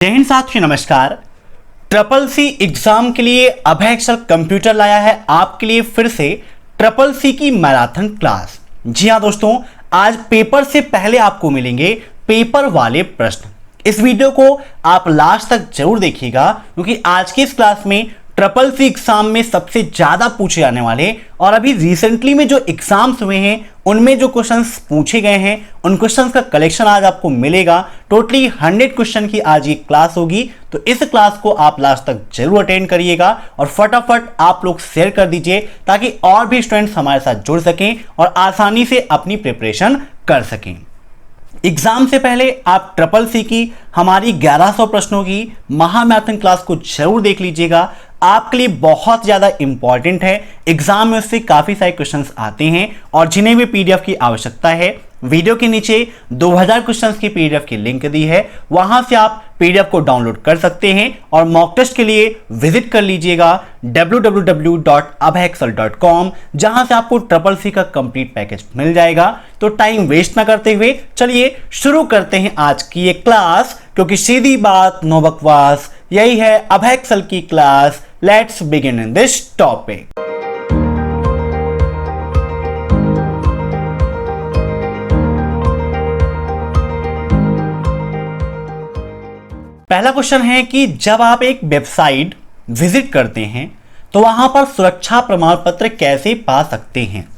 जय हिंद साथियों, नमस्कार। ट्रिपल सी एग्जाम के लिए अभय एक्सेल कंप्यूटर लाया है आपके लिए फिर से ट्रिपल सी की मैराथन क्लास। जी हाँ दोस्तों, आज पेपर से पहले आपको मिलेंगे पेपर वाले प्रश्न। इस वीडियो को आप लास्ट तक जरूर देखिएगा क्योंकि आज की इस क्लास में ट्रिपल सी एग्जाम में सबसे ज्यादा पूछे जाने वाले और अभी रिसेंटली में जो एग्जाम्स हुए हैं उनमें जो क्वेश्चंस पूछे गए हैं उन क्वेश्चंस का कलेक्शन आज आपको मिलेगा। टोटली 100 क्वेश्चन की आज ये क्लास होगी, तो इस क्लास को आप लास्ट तक जरूर अटेंड करिएगा और फटाफट आप लोग शेयर कर दीजिए ताकि और भी स्टूडेंट्स हमारे साथ जुड़ सकें और आसानी से अपनी प्रिपरेशन कर सकें। एग्जाम से पहले आप ट्रिपल सी की हमारी 1100 प्रश्नों की महामैराथन क्लास को जरूर देख लीजिएगा। आपके लिए बहुत ज़्यादा इंपॉर्टेंट है। एग्जाम में उससे काफ़ी सारे क्वेश्चंस आते हैं और जिन्हें भी पीडीएफ की आवश्यकता है, वीडियो के नीचे 2000 क्वेश्चंस की पीडीएफ की लिंक दी है, वहां से आप पीडीएफ को डाउनलोड कर सकते हैं और मॉक टेस्ट के लिए विजिट कर लीजिएगा www.abhaexcel.com, जहां से आपको ट्रिपल सी का कंप्लीट पैकेज मिल जाएगा। तो टाइम वेस्ट ना करते हुए चलिए शुरू करते हैं आज की ये क्लास, क्योंकि सीधी बात नो बकवास, यही है अभय एक्सेल की class. Let's begin in this topic. पहला क्वेश्चन है कि जब आप एक वेबसाइट विजिट करते हैं तो वहां पर सुरक्षा प्रमाण पत्र कैसे पा सकते हैं।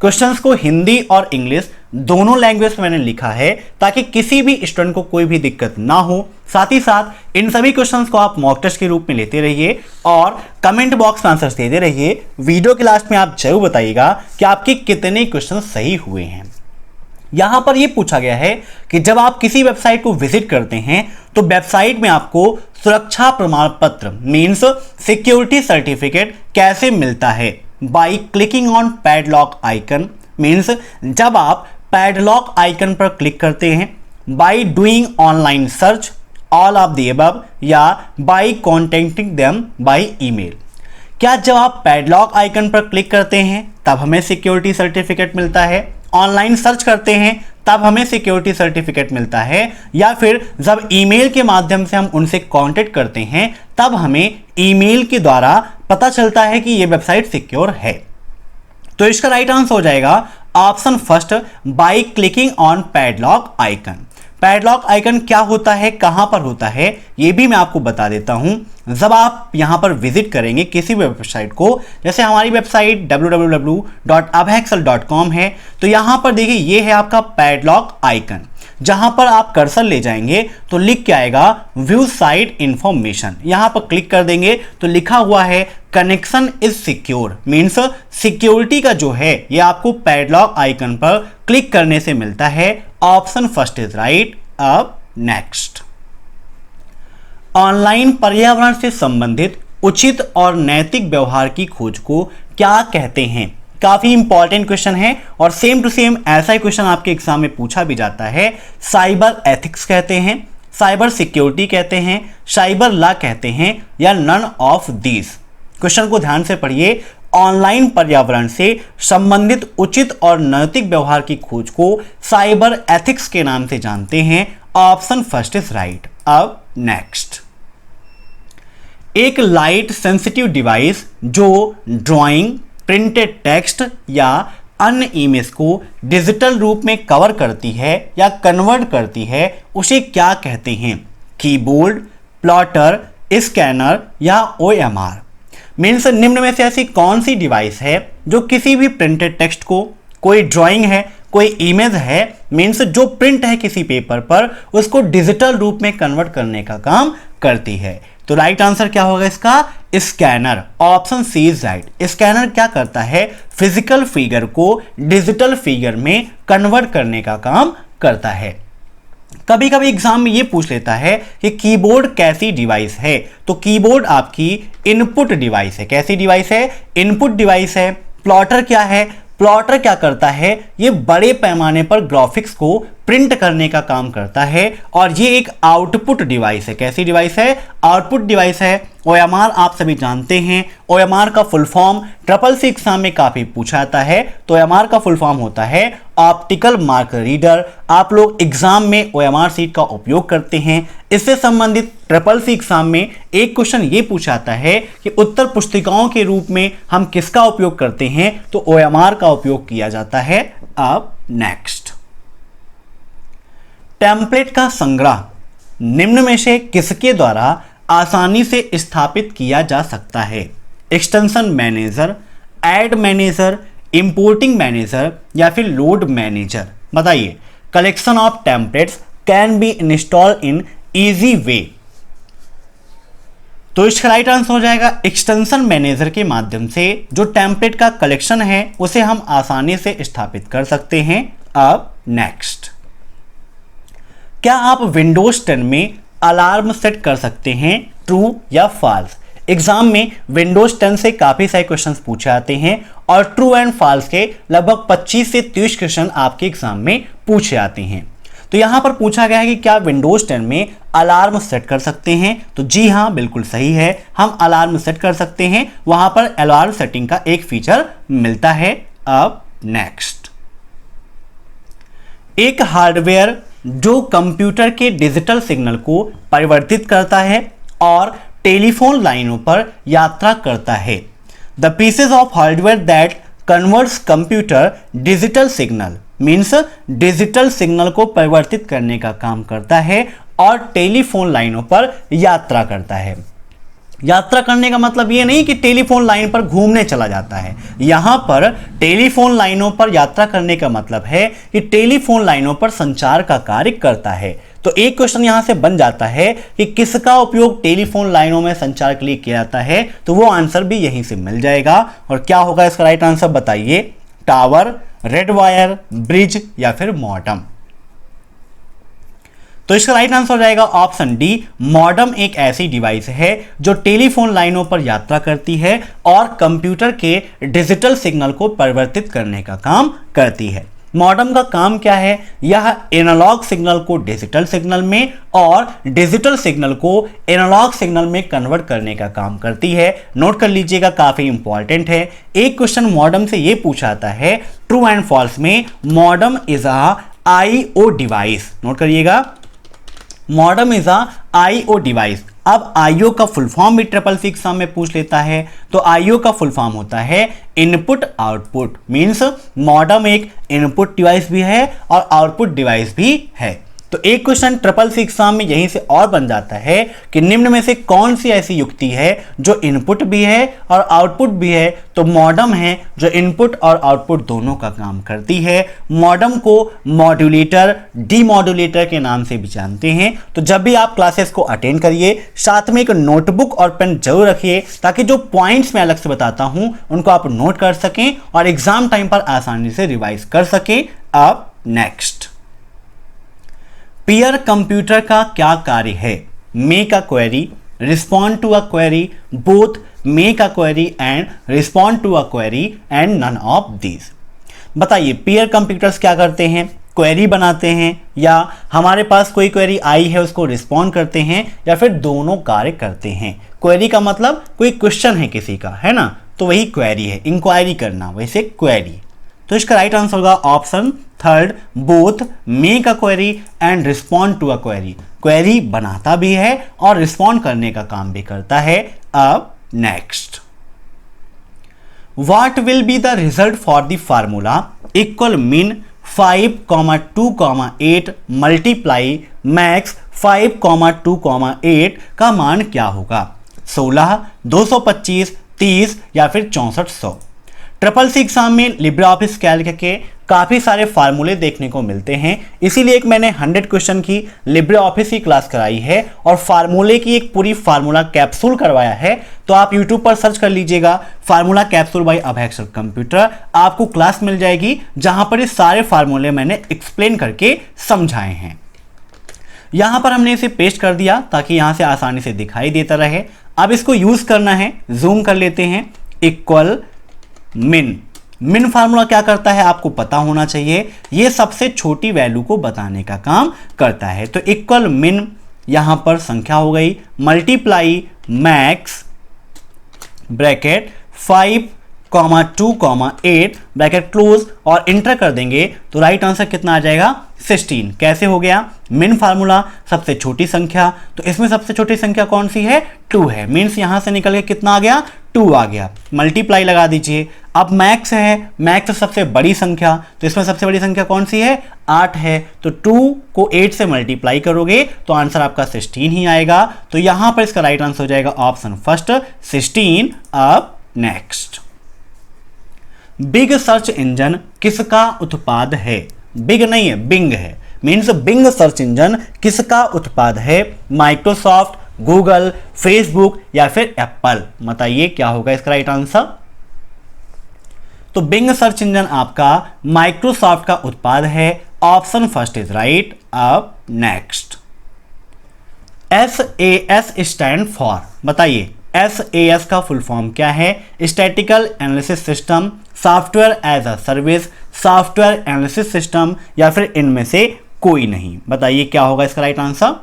क्वेश्चंस को हिंदी और इंग्लिश दोनों लैंग्वेज में मैंने लिखा है ताकि किसी भी स्टूडेंट को कोई भी दिक्कत ना हो। साथ ही साथ इन सभी क्वेश्चंस को आप मॉक टेस्ट के रूप में लेते रहिए और कमेंट बॉक्स में आंसर्स देते रहिए। वीडियो के लास्ट में आप जरूर बताइएगा कि आपके कितने क्वेश्चन सही हुए हैं। यहां पर यह पूछा गया है कि जब आप किसी वेबसाइट को विजिट करते हैं तो वेबसाइट में आपको सुरक्षा प्रमाण पत्र मींस सिक्योरिटी सर्टिफिकेट कैसे मिलता है। By clicking on padlock icon means जब आप पैडलॉक आइकन पर क्लिक करते हैं, by doing online search all of the above, या by contacting them by email. क्या जब आप पैडलॉक आइकन पर क्लिक करते हैं तब हमें सिक्योरिटी सर्टिफिकेट मिलता है, ऑनलाइन सर्च करते हैं तब हमें सिक्योरिटी सर्टिफिकेट मिलता है, या फिर जब ईमेल के माध्यम से हम उनसे कांटेक्ट करते हैं तब हमें ईमेल के द्वारा पता चलता है कि यह वेबसाइट सिक्योर है। तो इसका राइट आंसर हो जाएगा option first, by clicking on padlock icon. Padlock icon क्या होता है, कहां पर होता है, यह भी मैं आपको बता देता हूं। जब आप यहां पर विजिट करेंगे किसी भी वेबसाइट को, जैसे हमारी वेबसाइट www.abhaexcel.com है, तो यहां पर देखिए ये है आपका पैडलॉक आइकन। जहां पर आप कर्सर ले जाएंगे तो लिख के आएगा व्यू साइट इंफॉर्मेशन। यहां पर क्लिक कर देंगे तो लिखा हुआ है connection is secure means security का जो है ये आपको पैडलॉक आइकन पर क्लिक करने से मिलता है। Option first is right. अब नेक्स्ट, ऑनलाइन पर्यावरण से संबंधित उचित और नैतिक व्यवहार की खोज को क्या कहते हैं। काफी इंपॉर्टेंट क्वेश्चन है और सेम टू सेम ऐसा ही क्वेश्चन आपके एग्जाम में पूछा भी जाता है। साइबर एथिक्स कहते हैं, साइबर सिक्योरिटी कहते हैं, साइबर लॉ कहते हैं, या नन ऑफ दीज। क्वेश्चन को ध्यान से पढ़िए। ऑनलाइन पर्यावरण से संबंधित उचित और नैतिक व्यवहार की खोज को साइबर एथिक्स के नाम से जानते हैं। Option first is right. अब नेक्स्ट, एक लाइट सेंसिटिव डिवाइस जो ड्राइंग, प्रिंटेड टेक्स्ट या अन्य इमेज को डिजिटल रूप में कवर करती है या कन्वर्ट करती है, उसे क्या कहते हैं। कीबोर्ड, प्लॉटर, स्कैनर या OMR। मीन्स निम्न में से ऐसी कौन सी डिवाइस है जो किसी भी प्रिंटेड टेक्स्ट को, कोई ड्राइंग है, कोई इमेज है, मीन्स जो प्रिंट है किसी पेपर पर, उसको डिजिटल रूप में कन्वर्ट करने का काम करती है। तो राइट आंसर क्या होगा इसका, scanner. Option C is right. Scanner क्या करता है, फिजिकल फिगर को डिजिटल फिगर में कन्वर्ट करने का काम करता है। कभी कभी एग्जाम में ये पूछ लेता है कि कीबोर्ड कैसी डिवाइस है, तो कीबोर्ड आपकी इनपुट डिवाइस है। कैसी डिवाइस है, इनपुट डिवाइस है। प्लॉटर क्या है, प्लॉटर क्या करता है, ये बड़े पैमाने पर ग्राफिक्स को प्रिंट करने का काम करता है। और ये एक आउटपुट डिवाइस है। कैसी डिवाइस है, आउटपुट डिवाइस है। OMR आप सभी जानते हैं, OMR का फुल फॉर्म CCC एग्जाम में काफी पूछा जाता है। तो OMR का फुल फॉर्म होता है ऑप्टिकल मार्क रीडर। आप लोग एग्जाम में OMR सीट का उपयोग करते हैं। इससे संबंधित CCC एग्जाम में एक क्वेश्चन ये पूछा जाता है कि उत्तर पुस्तिकाओं के रूप में हम किसका उपयोग करते हैं, तो OMR का उपयोग किया जाता है। अब नेक्स्ट, टेम्पलेट का संग्रह निम्न में से किसके द्वारा आसानी से स्थापित किया जा सकता है? Extension manager, add manager, importing manager या फिर लोड मैनेजर। बताइए, collection of templates can be install in easy way. तो इसका राइट आंसर हो जाएगा एक्सटेंशन मैनेजर के माध्यम से जो टेम्पलेट का कलेक्शन है उसे हम आसानी से स्थापित कर सकते हैं। अब नेक्स्ट, क्या आप विंडोज 10 में अलार्म सेट कर सकते हैं, ट्रू या फॉल्स? एग्जाम में विंडोज 10 से काफी सारे क्वेश्चंस पूछे जाते हैं और ट्रू एंड फॉल्स के लगभग 25 से 30 क्वेश्चन आपके एग्जाम में पूछे जाते हैं। तो यहां पर पूछा गया है कि क्या विंडोज 10 में अलार्म सेट कर सकते हैं? तो जी हां, बिल्कुल सही है, हम अलार्म सेट कर सकते हैं। वहां पर अलार्म सेटिंग का एक फीचर मिलता है। अब नेक्स्ट, एक हार्डवेयर जो कंप्यूटर के डिजिटल सिग्नल को परिवर्तित करता है और टेलीफोन लाइनों पर यात्रा करता है। The pieces of hardware that converts computer digital signal means digital signal को परिवर्तित करने का काम करता है और टेलीफोन लाइनों पर यात्रा करता है। यात्रा करने का मतलब ये नहीं कि टेलीफोन लाइन पर घूमने चला जाता है। यहां पर टेलीफोन लाइनों पर यात्रा करने का मतलब है कि टेलीफोन लाइनों पर संचार का कार्य करता है। तो एक क्वेश्चन यहां से बन जाता है कि किसका उपयोग टेलीफोन लाइनों में संचार के लिए किया जाता है, तो वो आंसर भी यहीं से मिल जाएगा। और क्या होगा इसका राइट आंसर बताइए? टावर, रेड वायर, ब्रिज या फिर मॉडम। तो इसका राइट आंसर हो जाएगा ऑप्शन डी, मॉडम एक ऐसी डिवाइस है जो टेलीफोन लाइनों पर यात्रा करती है और कंप्यूटर के डिजिटल सिग्नल को परिवर्तित करने का काम करती है। मॉडम का काम क्या है? यह एनालॉग सिग्नल को डिजिटल सिग्नल में और डिजिटल सिग्नल को एनालॉग सिग्नल में कन्वर्ट करने का काम करती है। नोट कर लीजिएगा, काफी इंपॉर्टेंट है। एक क्वेश्चन मॉडम से यह पूछा जाता है ट्रू एंड फॉल्स में, modem is a IO device. नोट करिएगा, modem is a IO device. अब IO का फुल फॉर्म भी CCC एग्जाम में पूछ लेता है। तो IO का फुल फॉर्म होता है इनपुट आउटपुट, मींस मॉडम एक इनपुट डिवाइस भी है और आउटपुट डिवाइस भी है। तो एक क्वेश्चन CCC एग्जाम में यहीं से और बन जाता है कि निम्न में से कौन सी ऐसी युक्ति है जो इनपुट भी है और आउटपुट भी है? तो मॉडम है जो इनपुट और आउटपुट दोनों का काम करती है। मॉडम को मॉड्यूलेटर, डीमॉड्यूलेटर के नाम से भी जानते हैं। तो जब भी आप क्लासेस को अटेंड करिए, साथ में एक नोटबुक और पेन जरूर रखिए ताकि जो पॉइंट्स मैं अलग से बताता हूं उनको आप नोट कर सकें और एग्जाम टाइम पर आसानी से रिवाइज कर सकें। अब नेक्स्ट, पीयर कंप्यूटर का क्या कार्य है? Make a query, respond to a query, both make a query and respond to a query and none of these. बताइए, पीयर कंप्यूटर्स क्या करते हैं? क्वेरी बनाते हैं या हमारे पास कोई क्वेरी आई है उसको रिस्पॉन्ड करते हैं या फिर दोनों कार्य करते हैं। क्वेरी का मतलब कोई क्वेश्चन है किसी का, है ना, तो वही क्वेरी है, इंक्वायरी करना, वैसे क्वेरी। तो इसका राइट आंसर होगा option third, both make a query and respond to a query. Query बनाता भी है और रिस्पॉन्ड करने का काम भी करता है। अब next, what will be the result for the formula equal mean 5,2,8 multiply max 5,2,8 का मान क्या होगा? 16, 225, 30 या फिर 6400। CCC एग्जाम में लिब्रे ऑफिस कैल्क के काफ़ी सारे फार्मूले देखने को मिलते हैं, इसीलिए एक मैंने 100 क्वेश्चन की लिब्रे ऑफिस की क्लास कराई है और फार्मूले की एक पूरी फार्मूला कैप्सूल करवाया है। तो आप YouTube पर सर्च कर लीजिएगा फार्मूला कैप्सूल बाय अभय अक्षर कंप्यूटर, आपको क्लास मिल जाएगी जहां पर ये सारे फार्मूले मैंने एक्सप्लेन करके समझाए हैं। यहां पर हमने इसे पेस्ट कर दिया ताकि यहां से आसानी से दिखाई देता रहे। अब इसको यूज करना है, जूम कर लेते हैं। इक्वल मिन फार्मूला क्या करता है आपको पता होना चाहिए, ये सबसे छोटी वैल्यू को बताने का काम करता है। तो इक्वल मिन यहां पर संख्या हो गई, multiply max bracket 5,2,8 bracket close और इंटर कर देंगे तो राइट आंसर कितना आ जाएगा 16। कैसे हो गया? मिन फार्मूला सबसे छोटी संख्या, तो इसमें सबसे छोटी संख्या कौन सी है? 2 है। मीन्स यहां से निकल के कितना आ गया? 2 आ गया। मल्टीप्लाई लगा दीजिए। अब मैक्स है, मैक्स सबसे बड़ी संख्या, तो इसमें सबसे बड़ी संख्या कौन सी है? 8 है। तो 2 को 8 से मल्टीप्लाई करोगे तो आंसर आपका 16 ही आएगा। तो यहां पर इसका राइट आंसर हो जाएगा ऑप्शन फर्स्ट 16। अब नेक्स्ट, बिग सर्च इंजन किसका उत्पाद है? बिग नहीं है, बिंग है। मीन्स बिंग सर्च इंजन किसका उत्पाद है? माइक्रोसॉफ्ट, गूगल, फेसबुक या फिर एप्पल? बताइए क्या होगा इसका राइट आंसर। तो बिंग सर्च इंजन आपका माइक्रोसॉफ्ट का उत्पाद है। Option first is right. अब नेक्स्ट, SAS स्टैंड फॉर, बताइए SAS का फुल फॉर्म क्या है? Statical analysis system, software as a service, software analysis system या फिर इनमें से कोई नहीं? बताइए क्या होगा इसका राइट आंसर।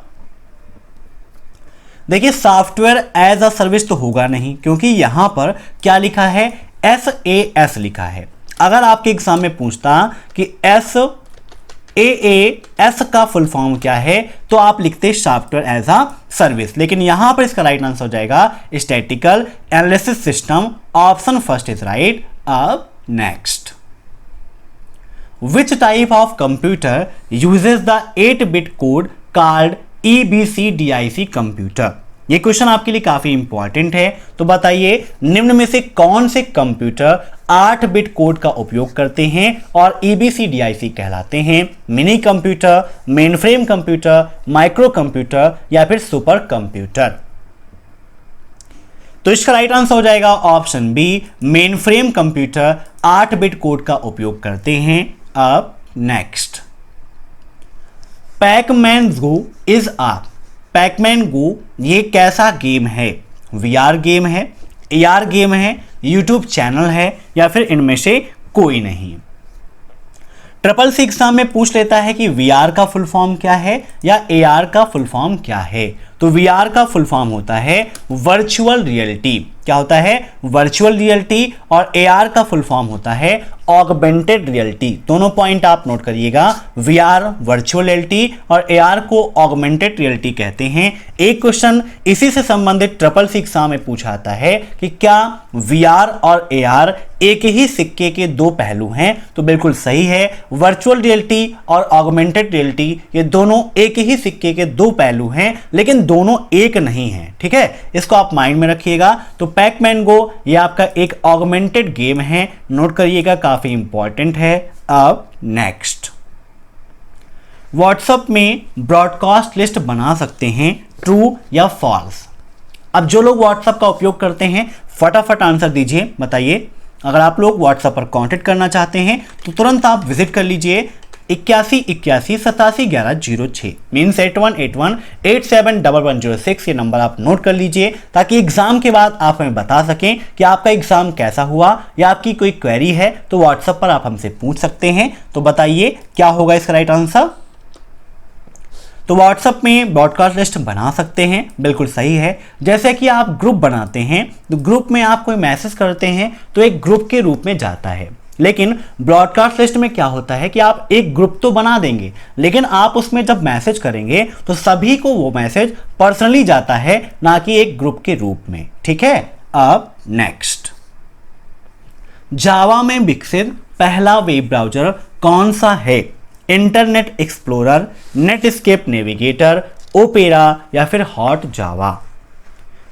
देखिए सॉफ्टवेयर एज अ सर्विस तो होगा नहीं, क्योंकि यहां पर क्या लिखा है? SAS लिखा है। अगर आपके एग्जाम में पूछता कि SaaS का फुल फॉर्म क्या है तो आप लिखते सॉफ्टवेयर एज अ सर्विस, लेकिन यहां पर इसका राइट आंसर हो जाएगा statical analysis system. Option first is right. अब next, which type of computer uses the 8-bit code called EBCDIC computer? ये क्वेश्चन आपके लिए काफी इंपॉर्टेंट है। तो बताइए निम्न में से कौन से कंप्यूटर 8-bit कोड का उपयोग करते हैं और EBCDIC कहलाते हैं? Mini computer, main frame computer, micro computer या फिर सुपर कंप्यूटर? तो इसका राइट आंसर हो जाएगा option B, mainframe computer 8-bit code का उपयोग करते हैं। अब next, Pacman go is a, Pacman go ये कैसा गेम है? VR गेम है, AR गेम है, YouTube चैनल है या फिर इनमें से कोई नहीं? SSC एग्जाम में पूछ लेता है कि VR का फुल फॉर्म क्या है या AR का फुल फॉर्म क्या है। तो VR का फुल फॉर्म होता है वर्चुअल रियलिटी। क्या होता है? Virtual reality. और AR का फुल फॉर्म होता है ऑगमेंटेड रियलिटी। दोनों पॉइंट आप नोट करिएगा, VR वर्चुअल रियलिटी और AR को ऑगमेंटेड रियलिटी कहते हैं। एक क्वेश्चन इसी से संबंधित SSC एग्जाम में पूछा आता है कि क्या VR और AR एक ही सिक्के के दो पहलू हैं? तो बिल्कुल सही है, वर्चुअल रियलिटी और ऑगमेंटेड रियलिटी ये दोनों एक ही सिक्के के दो पहलू हैं, लेकिन दोनों एक नहीं हैं। ठीक है, इसको आप माइंड में रखिएगा। तो पैकमैन गो ये आपका एक ऑगमेंटेड गेम है, नोट करिएगा, काफी इंपॉर्टेंट है। अब नेक्स्ट, व्हाट्सएप में ब्रॉडकास्ट लिस्ट बना सकते हैं, ट्रू या फॉल्स? अब जो लोग व्हाट्सएप का उपयोग करते हैं फटाफट आंसर दीजिए, बताइए। अगर आप लोग व्हाट्सएप पर कांटेक्ट करना चाहते हैं तो तुरंत आप विजिट कर लीजिए 8181871106 मीन्स 8181871106 ये नंबर आप नोट कर लीजिए, ताकि एग्जाम के बाद आप हमें बता सकें कि आपका एग्जाम कैसा हुआ या आपकी कोई क्वेरी है तो व्हाट्सएप पर आप हमसे पूछ सकते हैं। तो बताइए क्या होगा इसका राइट आंसर। तो व्हाट्सएप में ब्रॉडकास्ट लिस्ट बना सकते हैं, बिल्कुल सही है। जैसे कि आप ग्रुप बनाते हैं तो ग्रुप में आप कोई मैसेज करते हैं तो एक ग्रुप के रूप में जाता है, लेकिन ब्रॉडकास्ट लिस्ट में क्या होता है कि आप एक ग्रुप तो बना देंगे, लेकिन आप उसमें जब मैसेज करेंगे तो सभी को वो मैसेज पर्सनली जाता है, ना कि एक ग्रुप के रूप में। ठीक है। अब नेक्स्ट, जावा में विकसित पहला वेब ब्राउज़र कौन सा है? Internet explorer, Netscape navigator, opera या फिर हॉट जावा?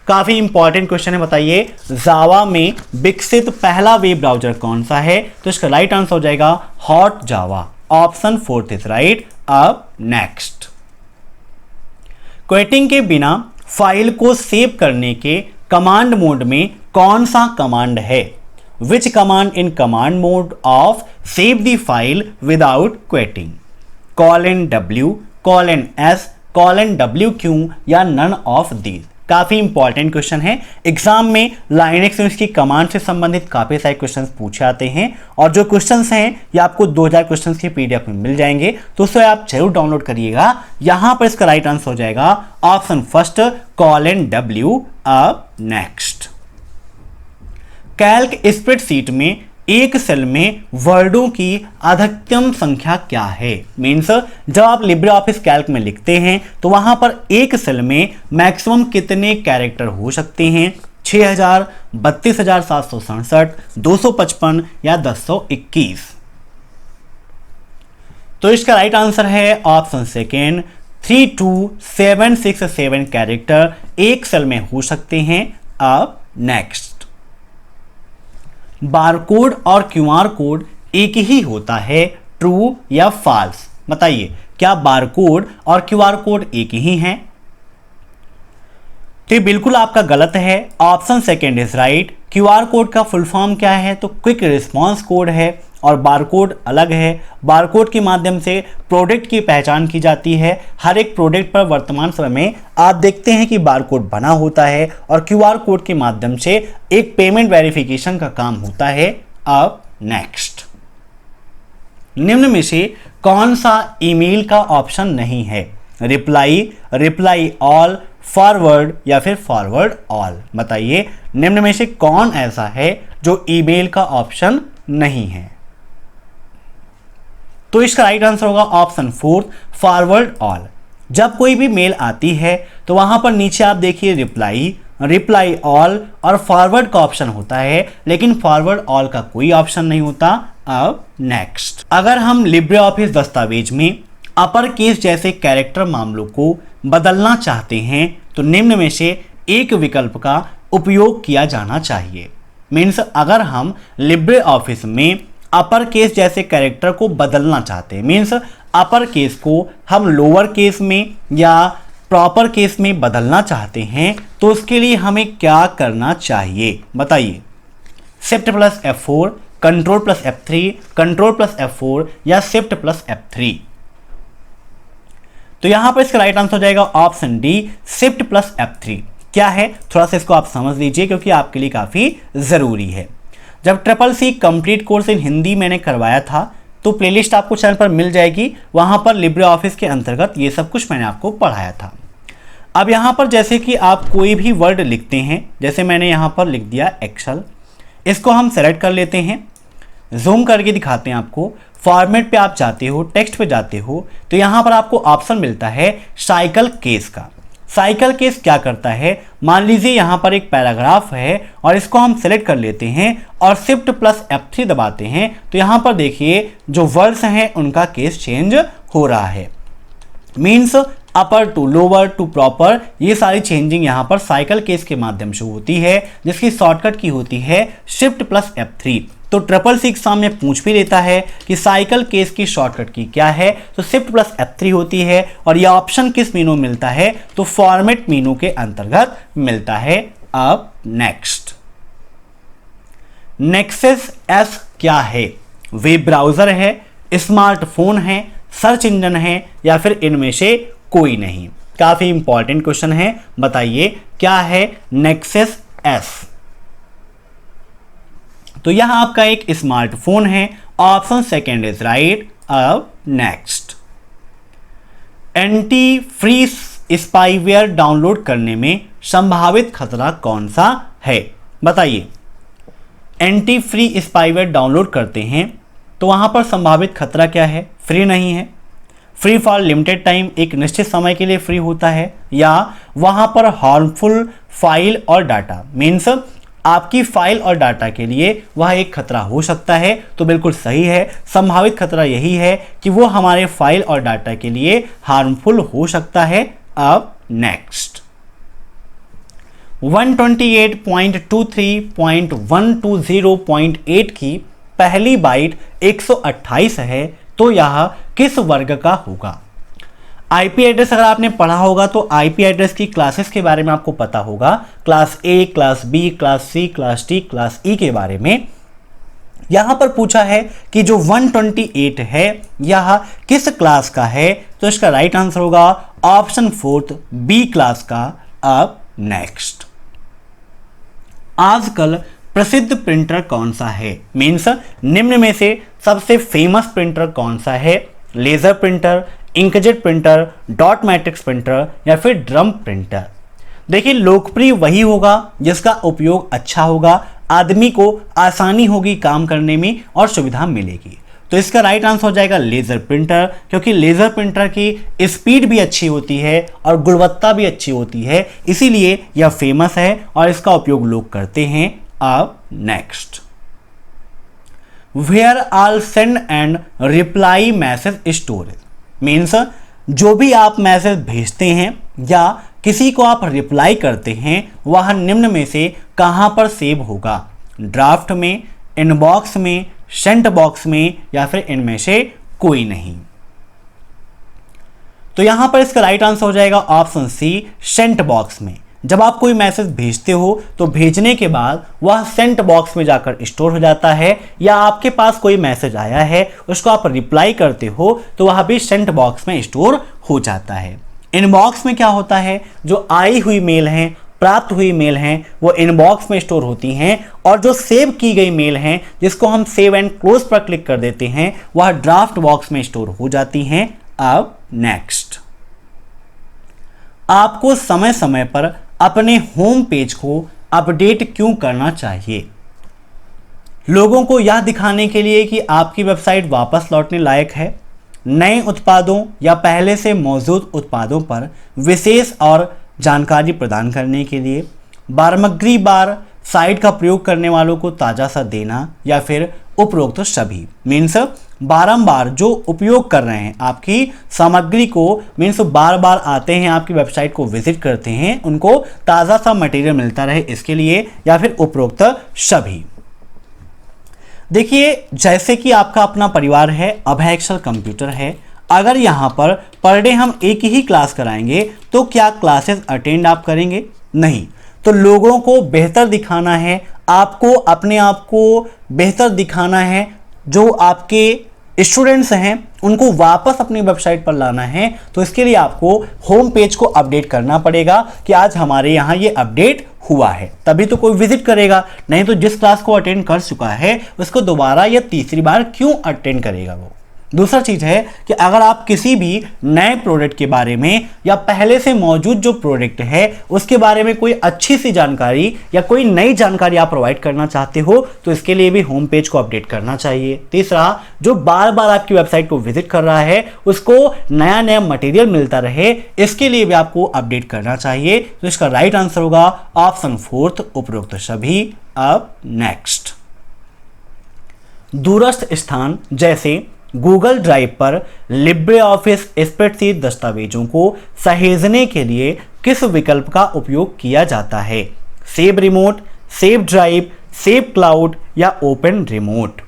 काफी इंपॉर्टेंट क्वेश्चन है, बताइए जावा में विकसित पहला वेब ब्राउज़र कौन सा है? तो इसका राइट आंसर हो जाएगा hot Java. Option fourth is right. अब नेक्स्ट, क्वेटिंग के बिना फाइल को सेव करने के कमांड मोड में कौन सा कमांड है? Which command in command mode of save the file without quitting? :W, :S, :WQ या none of these? काफी इंपॉर्टेंट क्वेश्चन है। एग्जाम में लाइनेक्स यूनिक्स की कमांड से संबंधित काफी सारे क्वेश्चंस पूछे आते हैं और जो क्वेश्चंस हैं ये आपको 2000 क्वेश्चंस की पीडीएफ में मिल जाएंगे, तो उसे आप जरूर डाउनलोड करिएगा। यहां पर इसका राइट आंसर हो जाएगा ऑप्शन फर्स्ट, कॉलन W। अब नेक्स्ट, कैल्क स्प्रेडशीट में एक सेल में वर्डों की अधिकतम संख्या क्या है। मीन्स जब आप लिब्रे ऑफिस कैल्क में लिखते हैं तो वहां पर एक सेल में मैक्सिमम कितने कैरेक्टर हो सकते हैं, 6000, 32,767, 255 या 1021। तो इसका राइट आंसर है ऑप्शन सेकेंड, 32767 कैरेक्टर एक सेल में हो सकते हैं। अब नेक्स्ट, बारकोड और क्यूआर कोड एक ही होता है, ट्रू या फॉल्स। बताइए, क्या बारकोड और क्यूआर कोड एक ही हैं? तो बिल्कुल आपका गलत है। Option second is right. QR code का फुल फॉर्म क्या है? तो क्विक रिस्पॉन्स कोड है और बारकोड अलग है। बारकोड के माध्यम से प्रोडक्ट की पहचान की जाती है। हर एक प्रोडक्ट पर वर्तमान समय में आप देखते हैं कि बारकोड बना होता है और क्यूआर कोड के माध्यम से एक पेमेंट वेरिफिकेशन का काम होता है। अब नेक्स्ट, निम्न में से कौन सा ईमेल का ऑप्शन नहीं है? रिप्लाई, रिप्लाई ऑल, फॉरवर्ड या फिर फॉरवर्ड ऑल। बताइए, निम्न में से कौन ऐसा है जो ईमेल का ऑप्शन नहीं है? तो इसका राइट आंसर होगा ऑप्शन फोर्थ, फॉरवर्ड ऑल। जब कोई भी मेल आती है तो वहां पर नीचे आप देखिए रिप्लाई, रिप्लाई ऑल और फॉरवर्ड का ऑप्शन होता है, लेकिन फॉरवर्ड ऑल का कोई ऑप्शन नहीं होता। अब नेक्स्ट, अगर हम लिब्रे ऑफिस दस्तावेज में अपर केस जैसे कैरेक्टर मामलों को बदलना चाहते हैं तो निम्न में से एक विकल्प का उपयोग किया जाना चाहिए। मीन्स अगर हम लिब्रे ऑफिस में अपर केस जैसे कैरेक्टर को बदलना चाहते हैं, मीन्स अपर केस को हम लोअर केस में या प्रॉपर केस में बदलना चाहते हैं, तो उसके लिए हमें क्या करना चाहिए? बताइए, shift plus F4, control plus F3, control plus F4 या शिफ्ट प्लस F3। तो यहां पर इसका राइट आंसर हो जाएगा option D, shift plus F3। क्या है, थोड़ा सा इसको आप समझ लीजिए क्योंकि आपके लिए काफी जरूरी है। जब CCC complete course in Hindi मैंने करवाया था तो प्लेलिस्ट आपको चैनल पर मिल जाएगी, वहां पर लिब्रे ऑफिस के अंतर्गत ये सब कुछ मैंने आपको पढ़ाया था। अब यहां पर जैसे कि आप कोई भी वर्ड लिखते हैं, जैसे मैंने यहां पर लिख दिया एक्सेल, इसको हम सेलेक्ट कर लेते हैं, जूम करके दिखाते हैं आपको। फॉर्मेट पे आप जाते हो, टेक्स्ट पे जाते हो तो यहां पर आपको ऑप्शन मिलता है साइकिल केस का। साइकिल केस क्या करता है, मान लीजिए यहां पर एक पैराग्राफ है और इसको हम सेलेक्ट कर लेते हैं और शिफ्ट प्लस F3 दबाते हैं तो यहां पर देखिए जो वर्ड्स हैं उनका केस चेंज हो रहा है। Means upper to lower to proper, ये सारी चेंजिंग यहां पर साइकिल केस के माध्यम से होती है, जिसकी शॉर्टकट की होती है शिफ्ट प्लस F3। तो CCC एग्जाम में पूछ भी लेता है कि साइकिल केस की शॉर्टकट की क्या है, तो शिफ्ट प्लस F3 होती है और यह ऑप्शन किस मीनू मिलता है, तो फॉर्मेट मीनू के अंतर्गत मिलता है। अब नेक्स्ट, नेक्सस S क्या है? वेब ब्राउजर है, स्मार्टफोन है, सर्च इंजन है या फिर इनमें से कोई नहीं? काफी इंपॉर्टेंट क्वेश्चन है, बताइए क्या है नेक्सस S? तो यह आपका एक स्मार्टफोन है, ऑप्शन सेकेंड इज राइट। अब next, anti free spyware download करने में संभावित खतरा कौन सा है? बताइए, एंटी फ्री स्पाईवेयर डाउनलोड करते हैं तो वहां पर संभावित खतरा क्या है? फ्री नहीं है, फ्री फॉर लिमिटेड टाइम, एक निश्चित समय के लिए फ्री होता है, या वहां पर हार्मफुल फाइल और डाटा, मीन्स आपकी फाइल और डाटा के लिए वह एक खतरा हो सकता है। तो बिल्कुल सही है, संभावित खतरा यही है कि वो हमारे फाइल और डाटा के लिए हार्मफुल हो सकता है। अब नेक्स्ट, 128.23.120.8 की पहली बाइट 128 है, तो यह किस वर्ग का होगा? आईपी एड्रेस अगर आपने पढ़ा होगा तो आईपी एड्रेस की क्लासेस के बारे में आपको पता होगा, class A, class B, class C, class D, class E के बारे में। यहां पर पूछा है कि जो 128 है यह किस क्लास का है, तो इसका राइट आंसर होगा ऑप्शन फोर्थ, बी क्लास का अब नेक्स्ट, आजकल प्रसिद्ध प्रिंटर कौन सा है? मीन्स निम्न में से सबसे फेमस प्रिंटर कौन सा है? Laser printer, inkjet printer, dot matrix printer या फिर ड्रम प्रिंटर? देखिए, लोकप्रिय वही होगा जिसका उपयोग अच्छा होगा, आदमी को आसानी होगी काम करने में और सुविधा मिलेगी। तो इसका राइट आंसर हो जाएगा लेजर प्रिंटर, क्योंकि लेजर प्रिंटर की स्पीड भी अच्छी होती है और गुणवत्ता भी अच्छी होती है, इसीलिए यह फेमस है और इसका उपयोग लोग करते हैं। अब next, where all sent and reply message storage? Means जो भी आप मैसेज भेजते हैं या किसी को आप रिप्लाई करते हैं वह निम्न में से कहां पर सेव होगा? ड्राफ्ट में, इनबॉक्स में, सेंट बॉक्स में या फिर इनमें से कोई नहीं? तो यहां पर इसका राइट आंसर हो जाएगा ऑप्शन सी, सेंट बॉक्स में। जब आप कोई मैसेज भेजते हो तो भेजने के बाद वह सेंट बॉक्स में जाकर स्टोर हो जाता है, या आपके पास कोई मैसेज आया है उसको आप रिप्लाई करते हो तो वह भी सेंट बॉक्स में स्टोर हो जाता है। इनबॉक्स में क्या होता है? जो आई हुई मेल हैं, प्राप्त हुई मेल हैं, वो इनबॉक्स में स्टोर होती हैं, और जो सेव की गई मेल हैं जिसको हम सेव एंड क्लोज पर क्लिक कर देते हैं वह ड्राफ्ट बॉक्स में स्टोर हो जाती हैं। अब नेक्स्ट, आपको समय समय पर अपने होम पेज को अपडेट क्यों करना चाहिए? लोगों को यह दिखाने के लिए कि आपकी वेबसाइट वापस लौटने लायक है, नए उत्पादों या पहले से मौजूद उत्पादों पर विशेष और जानकारी प्रदान करने के लिए, बारमग्री बार साइट का प्रयोग करने वालों को ताज़ा सा देना, या फिर उपरोक्त तो सभी। मीन्स बारंबार जो उपयोग कर रहे हैं आपकी सामग्री को, मीन्स बार बार आते हैं आपकी वेबसाइट को विजिट करते हैं, उनको ताज़ा सा मटेरियल मिलता रहे इसके लिए, या फिर उपरोक्त सभी। देखिए, जैसे कि आपका अपना परिवार है, अभय एक्सेल कंप्यूटर है, अगर यहाँ पर डे हम एक ही क्लास कराएंगे तो क्या क्लासेस अटेंड आप करेंगे? नहीं। तो लोगों को बेहतर दिखाना है, आपको अपने आप को बेहतर दिखाना है, जो आपके स्टूडेंट्स हैं उनको वापस अपनी वेबसाइट पर लाना है, तो इसके लिए आपको होम पेज को अपडेट करना पड़ेगा कि आज हमारे यहाँ ये अपडेट हुआ है, तभी तो कोई विजिट करेगा। नहीं तो जिस क्लास को अटेंड कर चुका है उसको दोबारा या तीसरी बार क्यों अटेंड करेगा वो? दूसरा चीज़ है कि अगर आप किसी भी नए प्रोडक्ट के बारे में या पहले से मौजूद जो प्रोडक्ट है उसके बारे में कोई अच्छी सी जानकारी या कोई नई जानकारी आप प्रोवाइड करना चाहते हो तो इसके लिए भी होम पेज को अपडेट करना चाहिए। तीसरा, जो बार बार आपकी वेबसाइट को विजिट कर रहा है उसको नया नया मटेरियल मिलता रहे, इसके लिए भी आपको अपडेट करना चाहिए। तो इसका राइट आंसर होगा ऑप्शन फोर्थ, उपरोक्त सभी। अब नेक्स्ट, दूरस्थ स्थान जैसे गूगल ड्राइव पर लिब्रे ऑफिस स्प्रेडशीट दस्तावेजों को सहेजने के लिए किस विकल्प का उपयोग किया जाता है? Save remote, save drive, save cloud या ओपन रिमोट?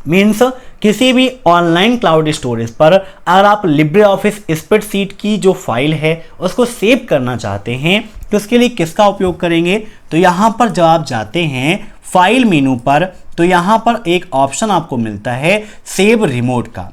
मीन्स किसी भी ऑनलाइन क्लाउड स्टोरेज पर अगर आप लिब्रे ऑफिस स्प्रेडशीट की जो फाइल है उसको सेव करना चाहते हैं तो उसके लिए किसका उपयोग करेंगे? तो यहाँ पर जब आप जाते हैं फाइल मेनू पर तो यहाँ पर एक ऑप्शन आपको मिलता है सेव रिमोट का।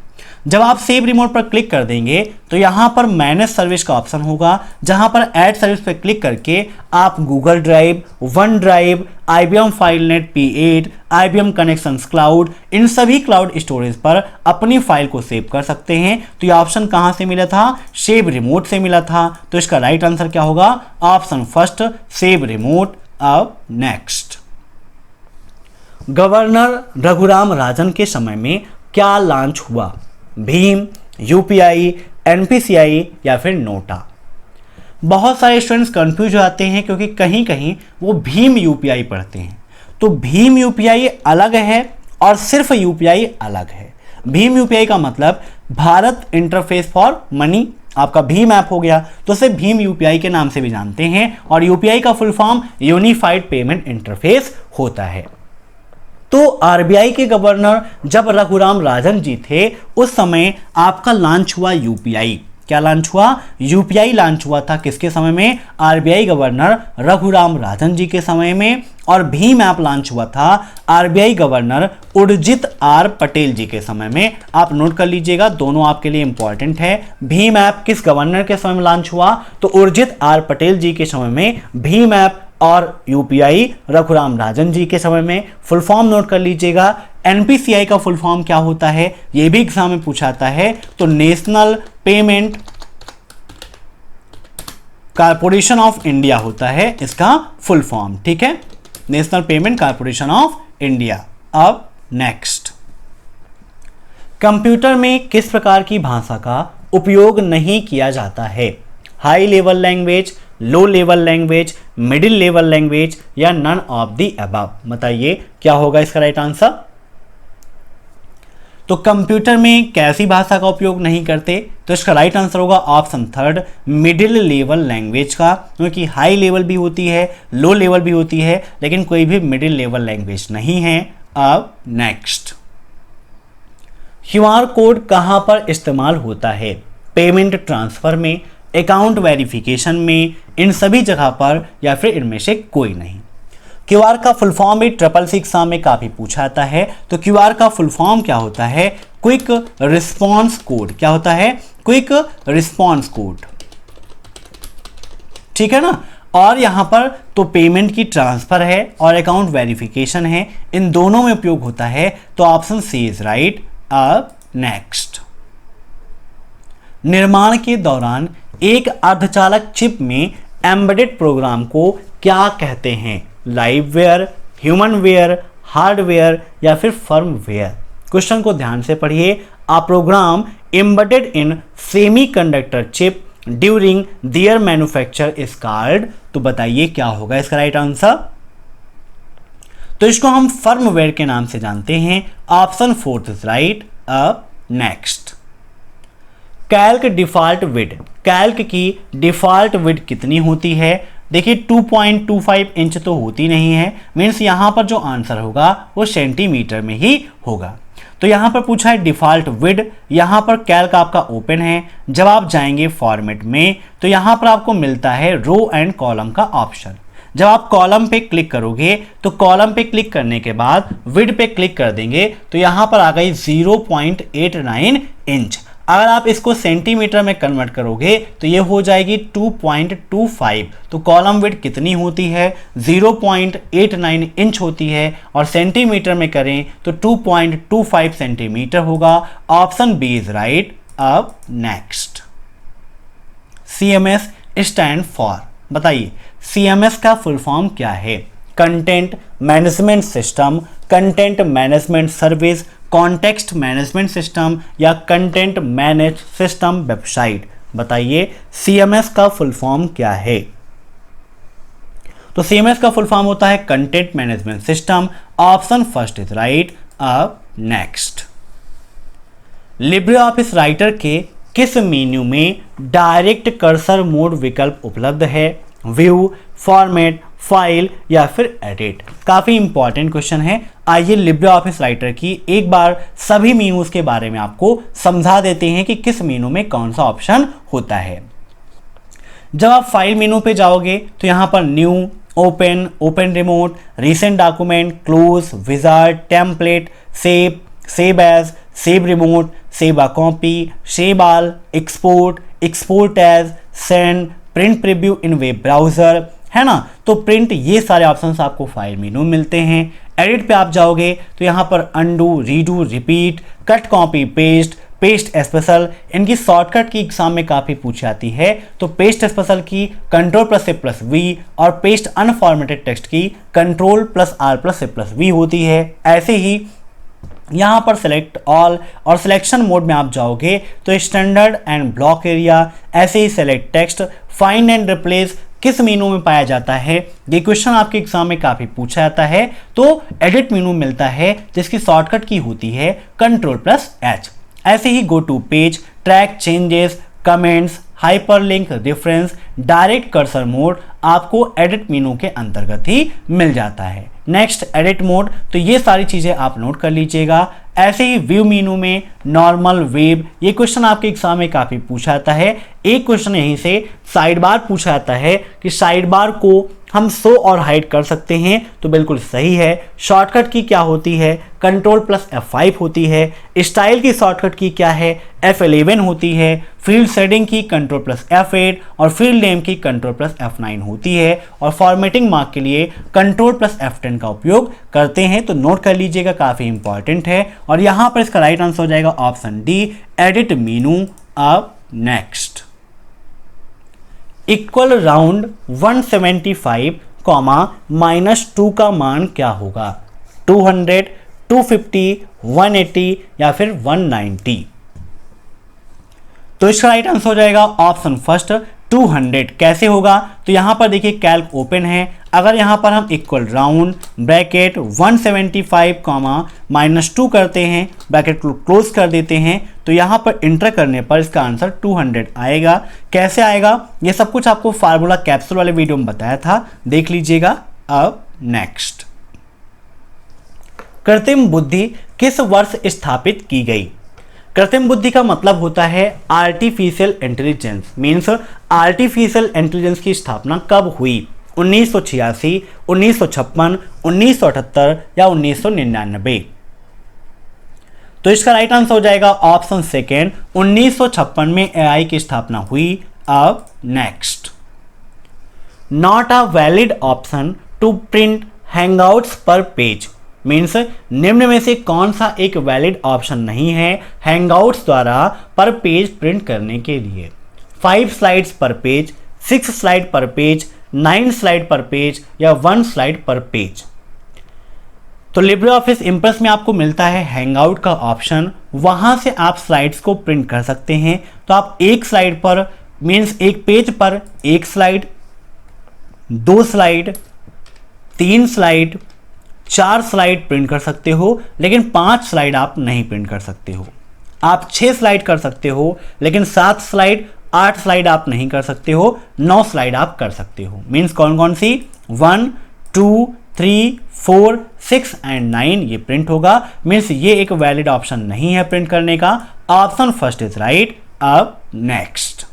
जब आप सेव रिमोट पर क्लिक कर देंगे तो यहाँ पर मैनेज सर्विस का ऑप्शन होगा, जहाँ पर ऐड सर्विस पर क्लिक करके आप Google Drive, OneDrive, IBM FileNet P8, IBM Connections Cloud, इन सभी क्लाउड स्टोरेज पर अपनी फाइल को सेव कर सकते हैं। तो ये ऑप्शन कहाँ से मिला था? सेव रिमोट से मिला था। तो इसका राइट आंसर क्या होगा? Option first, save remote. अब नेक्स्ट, गवर्नर रघुराम राजन के समय में क्या लॉन्च हुआ? भीम, UPI, NPCI या फिर नोटा? बहुत सारे स्टूडेंट्स कंफ्यूज हो जाते हैं क्योंकि कहीं कहीं वो भीम UPI पढ़ते हैं। तो भीम UPI अलग है और सिर्फ UPI अलग है। भीम UPI का मतलब भारत इंटरफेस फॉर मनी, आपका भीम ऐप हो गया तो उसे भीम UPI के नाम से भी जानते हैं, और UPI का full form unified payment interface होता है। तो RBI के गवर्नर जब रघुराम राजन जी थे उस समय आपका लॉन्च हुआ UPI। क्या लॉन्च हुआ? यूपीआई लॉन्च हुआ था किसके समय में? आरबीआई गवर्नर रघुराम राजन जी के समय में। और भीम ऐप लॉन्च हुआ था RBI governor Urjit R Patel ji के समय में। आप नोट कर लीजिएगा, दोनों आपके लिए इंपॉर्टेंट है। भीम ऐप किस गवर्नर के समय में लॉन्च हुआ? तो उर्जित आर पटेल जी के समय में भीम ऐप। और यूपीआई रघुराम राजन जी के समय में। फुल फॉर्म नोट कर लीजिएगा। एनपीसीआई का फुल फॉर्म क्या होता है? यह भी एग्जाम में पूछा जाता है। तो national payment corporation of India होता है इसका फुल फॉर्म, ठीक है, national payment corporation of India. अब नेक्स्ट, कंप्यूटर में किस प्रकार की भाषा का उपयोग नहीं किया जाता है? High level language, low level language, middle level language या नन ऑफ द अबव? बताइए क्या होगा इसका राइट आंसर? तो कंप्यूटर में कैसी भाषा का उपयोग नहीं करते? तो इसका राइट आंसर होगा option third, middle level language का, क्योंकि हाई लेवल भी होती है, लो लेवल भी होती है, लेकिन कोई भी मिडिल लेवल लैंग्वेज नहीं है। अब नेक्स्ट, क्यूआर कोड कहां पर इस्तेमाल होता है? पेमेंट ट्रांसफर में, अकाउंट वेरिफिकेशन में, इन सभी जगह पर, या फिर इनमें से कोई नहीं। क्यूआर का फुल फॉर्म भी ट्रिपल सी एग्जाम में काफी पूछा जाता है। तो क्यूआर का फुल फॉर्म क्या होता है? Quick response code. क्या होता है? क्विक रिस्पॉन्स कोड, ठीक है ना। और यहां पर तो पेमेंट की ट्रांसफर है और अकाउंट वेरिफिकेशन है, इन दोनों में उपयोग होता है। तो ऑप्शन सी इज राइट। अब नेक्स्ट, निर्माण के दौरान एक अर्धचालक चिप में एम्बेडेड प्रोग्राम को क्या कहते हैं? लाइववेयर, ह्यूमनवेयर, हार्डवेयर या फिर फर्मवेयर? क्वेश्चन को ध्यान से पढ़िए। A program embedded in semiconductor chip during their manufacture is called. तो बताइए क्या होगा इसका राइट आंसर? तो इसको हम फर्मवेयर के नाम से जानते हैं। Option fourth is right. अब next, calc default width, calc की डिफॉल्ट विड्थ कितनी होती है? देखिए 2.25 इंच तो होती नहीं है, मीन्स यहां पर जो आंसर होगा वो सेंटीमीटर में ही होगा। तो यहां पर पूछा है डिफॉल्ट विड्थ, यहां पर कैल्क आपका ओपन है। जब आप जाएंगे फॉर्मेट में तो यहां पर आपको मिलता है रो एंड कॉलम का ऑप्शन। जब आप कॉलम पे क्लिक करोगे तो कॉलम पे क्लिक करने के बाद विड्थ पे क्लिक कर देंगे तो यहां पर आ गई 0.89 इंच। अगर आप इसको सेंटीमीटर में कन्वर्ट करोगे तो ये हो जाएगी 2.25। तो कॉलम विड्थ कितनी होती है? 0.89 इंच होती है, और सेंटीमीटर में करें तो 2.25 सेंटीमीटर होगा। Option B is right. अब नेक्स्ट, सीएमएस स्टैंड फॉर, बताइए सीएमएस का फुल फॉर्म क्या है? Content management system, content management service, context management system या कंटेंट मैनेज सिस्टम वेबसाइट? बताइए सीएमएस का फुल फॉर्म क्या है? तो सीएमएस का फुल फॉर्म होता है content management system. Option first is right. अब नेक्स्ट, लिब्रे ऑफिस राइटर के किस मेन्यू में डायरेक्ट कर्सर मोड विकल्प उपलब्ध है? व्यू, फॉर्मेट, फाइल या फिर एडिट? काफी इंपॉर्टेंट क्वेश्चन है। आइए लिब्रे ऑफिस राइटर की एक बार सभी मेनूज के बारे में आपको समझा देते हैं कि किस मेनू में कौन सा ऑप्शन होता है। जब आप फाइल मेनू पे जाओगे तो यहां पर new, open, open remote, recent document, close, wizard, template, save, save as, save remote, save a copy, save all, export, export as, send, print preview in web browser, है ना। तो प्रिंट, ये सारे ऑप्शंस आपको फाइल मेनू मिलते हैं। Edit पे आप जाओगे तो यहाँ पर undo, redo, repeat, cut, copy, paste, paste special, इनकी शॉर्टकट की एग्जाम में काफी पूछी जाती है। तो पेस्ट स्पेशल की Ctrl+A+V और पेस्ट अनफॉर्मेटेड टेक्स्ट की Ctrl+R+A+V होती है। ऐसे ही यहाँ पर सेलेक्ट ऑल और सिलेक्शन मोड में आप जाओगे तो स्टैंडर्ड एंड ब्लॉक एरिया, ऐसे ही select text, find and replace किस मेनू में पाया जाता है? ये क्वेश्चन आपके एग्जाम में काफी पूछा जाता है। तो एडिट मेनू मिलता है जिसकी शॉर्टकट की होती है Ctrl+H। ऐसे ही go to page, track changes, comments, hyperlink, reference, direct cursor mode आपको एडिट मेनू के अंतर्गत ही मिल जाता है। नेक्स्ट, एडिट मोड, तो ये सारी चीजें आप नोट कर लीजिएगा। ऐसे ही व्यू मेनू में नॉर्मल, वेब, ये क्वेश्चन आपके एग्जाम में काफ़ी पूछा जाता है। एक क्वेश्चन यहीं से साइड बार पूछा जाता है कि साइड बार को हम शो और हाइड कर सकते हैं, तो बिल्कुल सही है। शॉर्टकट की क्या होती है? कंट्रोल प्लस F5 होती है। स्टाइल की शॉर्टकट की क्या है? F11 होती है। फील्ड शेडिंग की कंट्रोल प्लस F8 और फील्ड नेम की कंट्रोल प्लस F9 होती है। और फॉर्मेटिंग मार्क के लिए कंट्रोल प्लस F10 का उपयोग करते हैं, तो नोट कर लीजिएगा, काफ़ी इंपॉर्टेंट है। और यहाँ पर इसका राइट आंसर हो जाएगा ऑप्शन डी, एडिट मीनू। अब नेक्स्ट, इक्वल राउंड 175 कॉमा -2 का मान क्या होगा? 200, 250, 180 या फिर 190? तो इसका राइट आंसर हो जाएगा ऑप्शन फर्स्ट, 200। कैसे होगा? तो यहां पर देखिए कैल्क ओपन है। अगर यहां पर हम इक्वल राउंड ब्रैकेट 175 कॉमा -2 करते हैं, ब्रैकेट को क्लोज कर देते हैं, तो यहां पर इंटर करने पर इसका आंसर 200 आएगा। कैसे आएगा? ये सब कुछ आपको फार्मूला कैप्सूल वाले वीडियो में बताया था, देख लीजिएगा। अब नेक्स्ट, कृत्रिम बुद्धि किस वर्ष स्थापित की गई? कृत्रिम बुद्धि का मतलब होता है artificial intelligence, means artificial intelligence की स्थापना कब हुई? 1986, 1956, 1978 या 1999? तो इसका राइट आंसर हो जाएगा ऑप्शन सेकेंड, 1956 में एआई की स्थापना हुई। अब next, not a valid option to print handouts per page, means निम्न में से कौन सा एक वैलिड ऑप्शन नहीं है हैंगआउट्स द्वारा पर पेज प्रिंट करने के लिए? 5 स्लाइड्स पर पेज, 6 स्लाइड पर पेज, 9 स्लाइड पर पेज या 1 स्लाइड पर पेज? तो लिब्रे ऑफिस इम्प्रेस में आपको मिलता है हैंगआउट का ऑप्शन, वहां से आप स्लाइड्स को प्रिंट कर सकते हैं। तो आप एक स्लाइड पर, मीन्स एक पेज पर 1 slide, 2 slide, 3 slide, 4 slide print कर सकते हो, लेकिन 5 स्लाइड आप नहीं प्रिंट कर सकते हो। आप 6 स्लाइड कर सकते हो, लेकिन 7 स्लाइड, 8 स्लाइड आप नहीं कर सकते हो, 9 स्लाइड आप कर सकते हो। मीन्स कौन कौन सी? 1, 2, 3, 4, 6 एंड 9 ये प्रिंट होगा। मीन्स ये एक वैलिड ऑप्शन नहीं है प्रिंट करने का। Option first is right. अब नेक्स्ट,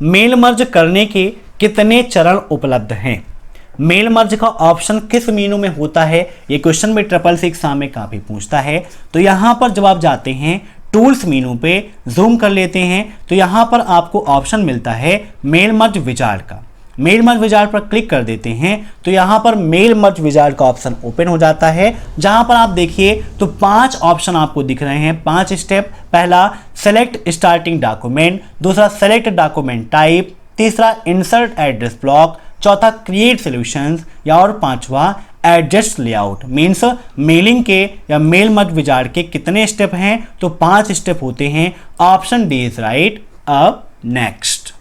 मेल मर्ज करने के कितने चरण उपलब्ध हैं? मेल मर्ज का ऑप्शन किस मेनू में होता है? ये क्वेश्चन में SSC एग्जाम में काफी पूछता है। तो यहां पर जब आप जाते हैं टूल्स मेनू पे, जूम कर लेते हैं, तो यहां पर आपको ऑप्शन मिलता है मेल मर्ज विजार्ड का। मेल मर्ज विजार्ड पर क्लिक कर देते हैं, तो यहां पर मेल मर्ज विजार्ड का ऑप्शन ओपन हो जाता है, जहां पर आप देखिए तो 5 ऑप्शन आपको दिख रहे हैं, 5 स्टेप। पहला, सेलेक्ट स्टार्टिंग डॉक्यूमेंट, दूसरा सेलेक्ट डॉक्यूमेंट टाइप, तीसरा इंसर्ट एड्रेस ब्लॉक, चौथा क्रिएट सॉल्यूशंस या और 5वां एडजस्ट लेआउट। मीन्स मेलिंग के या मेल मर्ज विजार्ड के कितने स्टेप हैं? तो 5 स्टेप होते हैं। Option D is right. अब नेक्स्ट,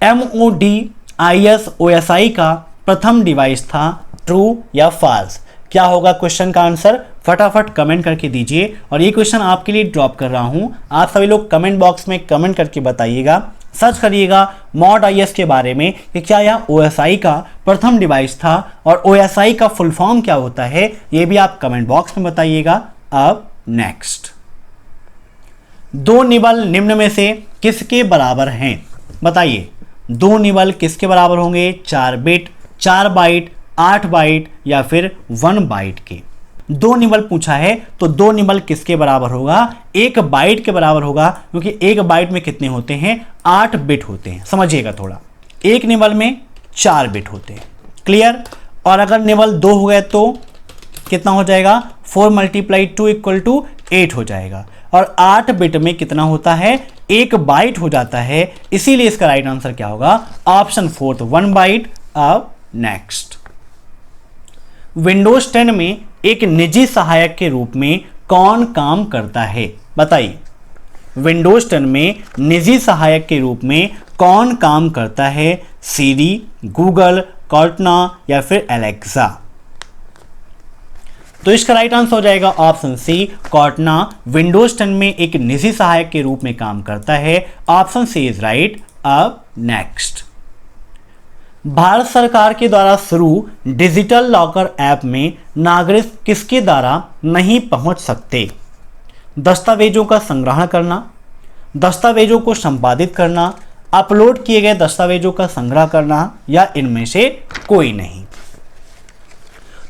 MODIS OSI का प्रथम डिवाइस था, ट्रू या फॉल्स? क्या होगा क्वेश्चन का आंसर? फटाफट कमेंट करके दीजिए। और ये क्वेश्चन आपके लिए ड्रॉप कर रहा हूं, आप सभी लोग कमेंट बॉक्स में कमेंट करके बताइएगा। सर्च करिएगा MODIS के बारे में कि क्या यह OSI का प्रथम डिवाइस था, और OSI का फुल फॉर्म क्या होता है, ये भी आप कमेंट बॉक्स में बताइएगा। अब नेक्स्ट, 2 निबल निम्न में से किसके बराबर हैं? बताइए, 2 निबल किसके बराबर होंगे? 4 बिट, 4 बाइट, 8 बाइट या फिर 1 बाइट के? 2 निबल पूछा है, तो 2 निबल किसके बराबर होगा? 1 बाइट के बराबर होगा, क्योंकि 1 बाइट में कितने होते हैं? 8 बिट होते हैं। समझिएगा थोड़ा, 1 निबल में 4 बिट होते हैं। क्लियर? और अगर निबल 2 हो गए तो कितना हो जाएगा? 4 × 2 = 8 हो जाएगा। और 8 बिट में कितना होता है? 1 बाइट हो जाता है। इसीलिए इसका राइट आंसर क्या होगा? Option fourth, 1 byte. अब नेक्स्ट, विंडोज 10 में एक निजी सहायक के रूप में कौन काम करता है? बताइए, विंडोज 10 में निजी सहायक के रूप में कौन काम करता है? सीरी, गूगल, कॉर्टना या फिर एलेक्सा? तो इसका राइट आंसर हो जाएगा ऑप्शन सी, कॉर्टना विंडोज 10 में एक निजी सहायक के रूप में काम करता है। Option C is right. अब नेक्स्ट, भारत सरकार के द्वारा शुरू डिजिटल लॉकर ऐप में नागरिक किसके द्वारा नहीं पहुंच सकते? दस्तावेजों का संग्रहण करना, दस्तावेजों को संपादित करना, अपलोड किए गए दस्तावेजों का संग्रह करना, या इनमें से कोई नहीं।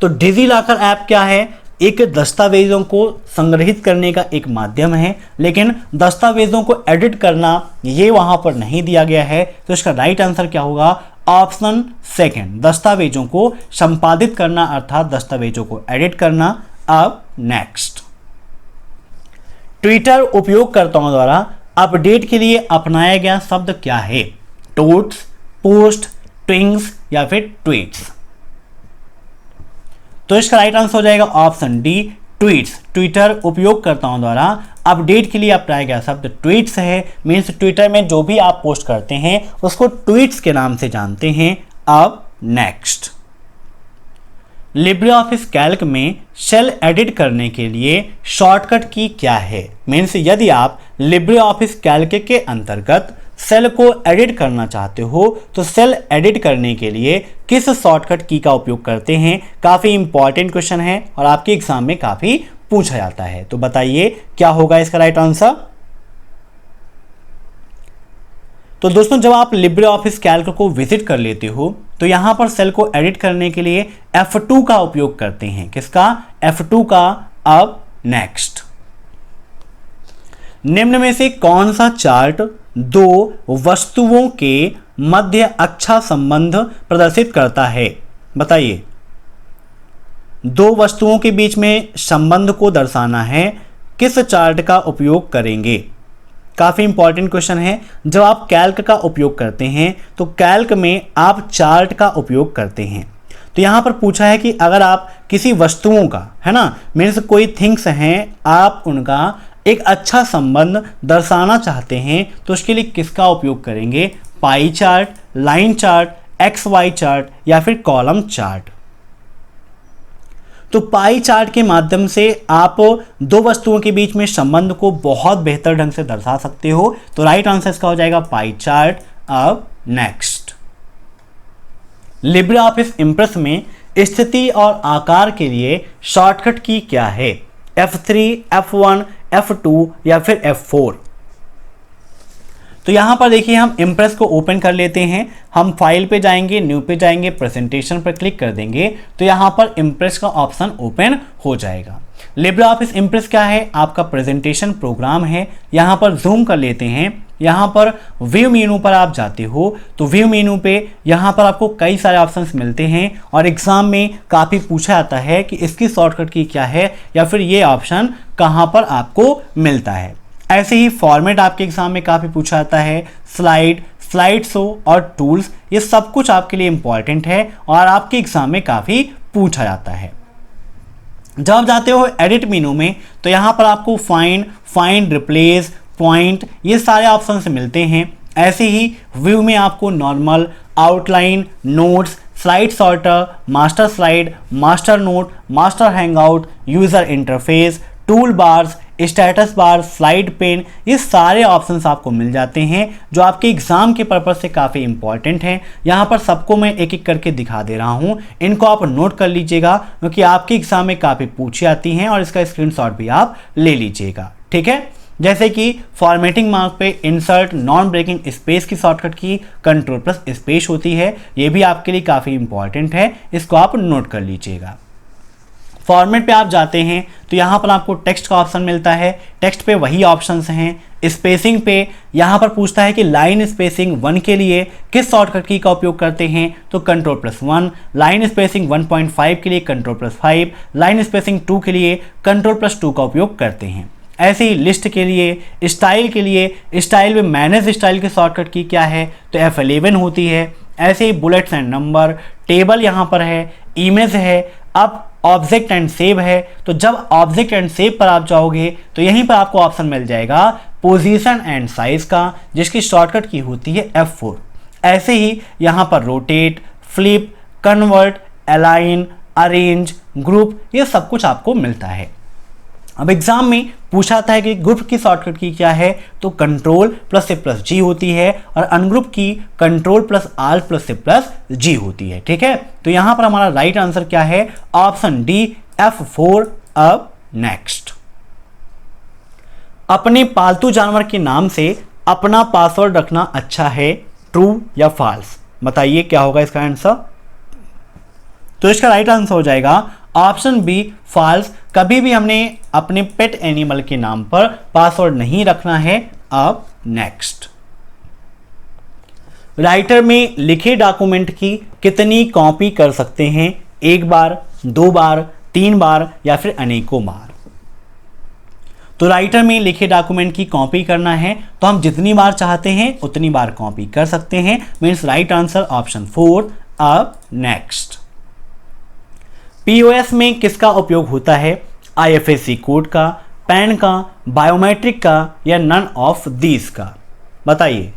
तो डिजी लॉकर ऐप क्या है? एक दस्तावेजों को संग्रहित करने का एक माध्यम है, लेकिन दस्तावेजों को एडिट करना ये वहां पर नहीं दिया गया है। तो इसका राइट आंसर क्या होगा? ऑप्शन सेकंड, दस्तावेजों को संपादित करना अर्थात दस्तावेजों को एडिट करना। अब नेक्स्ट, ट्विटर उपयोगकर्ताओं द्वारा अपडेट के लिए अपनाया गया शब्द क्या है? ट्वीट्स, पोस्ट, ट्विंग्स या फिर ट्वीट्स? तो इसका राइट आंसर हो जाएगा ऑप्शन डी, ट्वीट्स। ट्विटर उपयोगकर्ताओं द्वारा अपडेट के लिए अपनाया गया शब्द ट्वीट्स है। मीन्स ट्विटर में जो भी आप पोस्ट करते हैं उसको ट्वीट्स के नाम से जानते हैं। अब नेक्स्ट, लिब्रे ऑफिस कैल्क में सेल एडिट करने के लिए शॉर्टकट की क्या है? मीन्स यदि आप लिब्रे ऑफिस कैल्क के अंतर्गत सेल को एडिट करना चाहते हो तो सेल एडिट करने के लिए किस शॉर्टकट की का उपयोग करते हैं? काफ़ी इंपॉर्टेंट क्वेश्चन है और आपके एग्जाम में काफ़ी पूछा जाता है। तो बताइए क्या होगा इसका राइट आंसर? तो दोस्तों, जब आप लिब्रे ऑफिस कैल्क को विजिट कर लेते हो तो यहां पर सेल को एडिट करने के लिए F2 का उपयोग करते हैं। किसका? F2 का। अब नेक्स्ट, निम्न में से कौन सा चार्ट दो वस्तुओं के मध्य अच्छा संबंध प्रदर्शित करता है? बताइए, दो वस्तुओं के बीच में संबंध को दर्शाना है, किस चार्ट का उपयोग करेंगे? काफ़ी इंपॉर्टेंट क्वेश्चन है। जब आप कैल्क का उपयोग करते हैं तो कैल्क में आप चार्ट का उपयोग करते हैं। तो यहाँ पर पूछा है कि अगर आप किसी वस्तुओं का, है ना, मीन्स कोई थिंग्स हैं, आप उनका एक अच्छा संबंध दर्शाना चाहते हैं तो उसके लिए किसका उपयोग करेंगे? Pie chart, line chart, XY chart या फिर कॉलम चार्ट? तो पाई चार्ट के माध्यम से आप दो वस्तुओं के बीच में संबंध को बहुत बेहतर ढंग से दर्शा सकते हो। तो राइट आंसर इसका हो जाएगा पाई चार्ट। अब नेक्स्ट, लिब्रे ऑफिस इंप्रेस में स्थिति और आकार के लिए शॉर्टकट की क्या है? F3, F1, F2 या फिर F4? तो यहां पर देखिए, हम इंप्रेस को ओपन कर लेते हैं। हम फाइल पे जाएंगे, न्यू पे जाएंगे, प्रेजेंटेशन पर क्लिक कर देंगे तो यहां पर इंप्रेस का ऑप्शन ओपन हो जाएगा। लिब्रे ऑफिस इंप्रेस क्या है? आपका प्रेजेंटेशन प्रोग्राम है। यहां पर जूम कर लेते हैं। यहाँ पर व्यू मेनू पर आप जाते हो तो व्यू मेनू पे यहाँ पर आपको कई सारे ऑप्शंस मिलते हैं और एग्जाम में काफ़ी पूछा जाता है कि इसकी शॉर्टकट की क्या है या फिर ये ऑप्शन कहाँ पर आपको मिलता है। ऐसे ही फॉर्मेट आपके एग्जाम में काफ़ी पूछा जाता है। स्लाइड शो और टूल्स, ये सब कुछ आपके लिए इंपॉर्टेंट है और आपके एग्जाम में काफ़ी पूछा जाता है। जब आप जाते हो एडिट मेनू में तो यहाँ पर आपको फाइंड, रिप्लेस, पॉइंट, ये सारे ऑप्शंस मिलते हैं। ऐसे ही व्यू में आपको normal, outline, notes, slide sorter, master slide, master note, master handout, user interface, tool bars, status bar, slide pane, ये सारे ऑप्शंस आपको मिल जाते हैं जो आपके एग्जाम के पर्पज से काफ़ी इंपॉर्टेंट हैं। यहाँ पर सबको मैं एक एक करके दिखा दे रहा हूँ, इनको आप नोट कर लीजिएगा क्योंकि आपके एग्जाम में काफ़ी पूछी जाती हैं और इसका स्क्रीनशॉट भी आप ले लीजिएगा। ठीक है, जैसे कि फॉर्मेटिंग मार्क पे इंसर्ट नॉन ब्रेकिंग स्पेस की शॉर्टकट की कंट्रोल+स्पेस होती है, ये भी आपके लिए काफ़ी इंपॉर्टेंट है, इसको आप नोट कर लीजिएगा। फॉर्मेट पे आप जाते हैं तो यहाँ पर आपको टेक्स्ट का ऑप्शन मिलता है। टेक्स्ट पे वही ऑप्शंस हैं। स्पेसिंग पे यहाँ पर पूछता है कि लाइन स्पेसिंग 1 के लिए किस शॉर्टकट की का उपयोग करते हैं, तो कंट्रोल+1, लाइन स्पेसिंग 1.5 के लिए कंट्रोल+5, लाइन स्पेसिंग 2 के लिए कंट्रोल+2 का उपयोग करते हैं। ऐसे ही लिस्ट के लिए, स्टाइल के लिए, स्टाइल में मैनेज स्टाइल की शॉर्टकट की क्या है, तो F11 होती है। ऐसे ही बुलेट्स एंड नंबर, टेबल यहाँ पर है, इमेज है। अब ऑब्जेक्ट एंड सेव है, तो जब ऑब्जेक्ट एंड सेव पर आप जाओगे तो यहीं पर आपको ऑप्शन मिल जाएगा पोजीशन एंड साइज का, जिसकी शॉर्टकट की होती है F4। ऐसे ही यहाँ पर rotate, flip, convert, align, arrange, group, ये सब कुछ आपको मिलता है। अब एग्जाम में पूछा था कि ग्रुप की शॉर्टकट की क्या है, तो कंट्रोल प्लस से प्लस जी होती है, और अनग्रुप की कंट्रोल प्लस आर प्लस से प्लस जी होती है। ठीक है, तो यहां पर हमारा राइट आंसर क्या है, ऑप्शन डी F4। अब नेक्स्ट, अपने पालतू जानवर के नाम से अपना पासवर्ड रखना अच्छा है, ट्रू या फॉल्स? बताइए क्या होगा इसका आंसर। तो इसका राइट आंसर हो जाएगा ऑप्शन बी फॉल्स। कभी भी हमने अपने पेट एनिमल के नाम पर पासवर्ड नहीं रखना है। अब नेक्स्ट, राइटर में लिखे डॉक्यूमेंट की कितनी कॉपी कर सकते हैं, एक बार, दो बार, तीन बार या फिर अनेकों बार? तो राइटर में लिखे डॉक्यूमेंट की कॉपी करना है तो हम जितनी बार चाहते हैं उतनी बार कॉपी कर सकते हैं, मीन्स राइट आंसर ऑप्शन 4। अब नेक्स्ट, पीओएस में किसका उपयोग होता है, आईएफएससी कोड का, पैन का, बायोमेट्रिक का या नन ऑफ दीज का? बताइए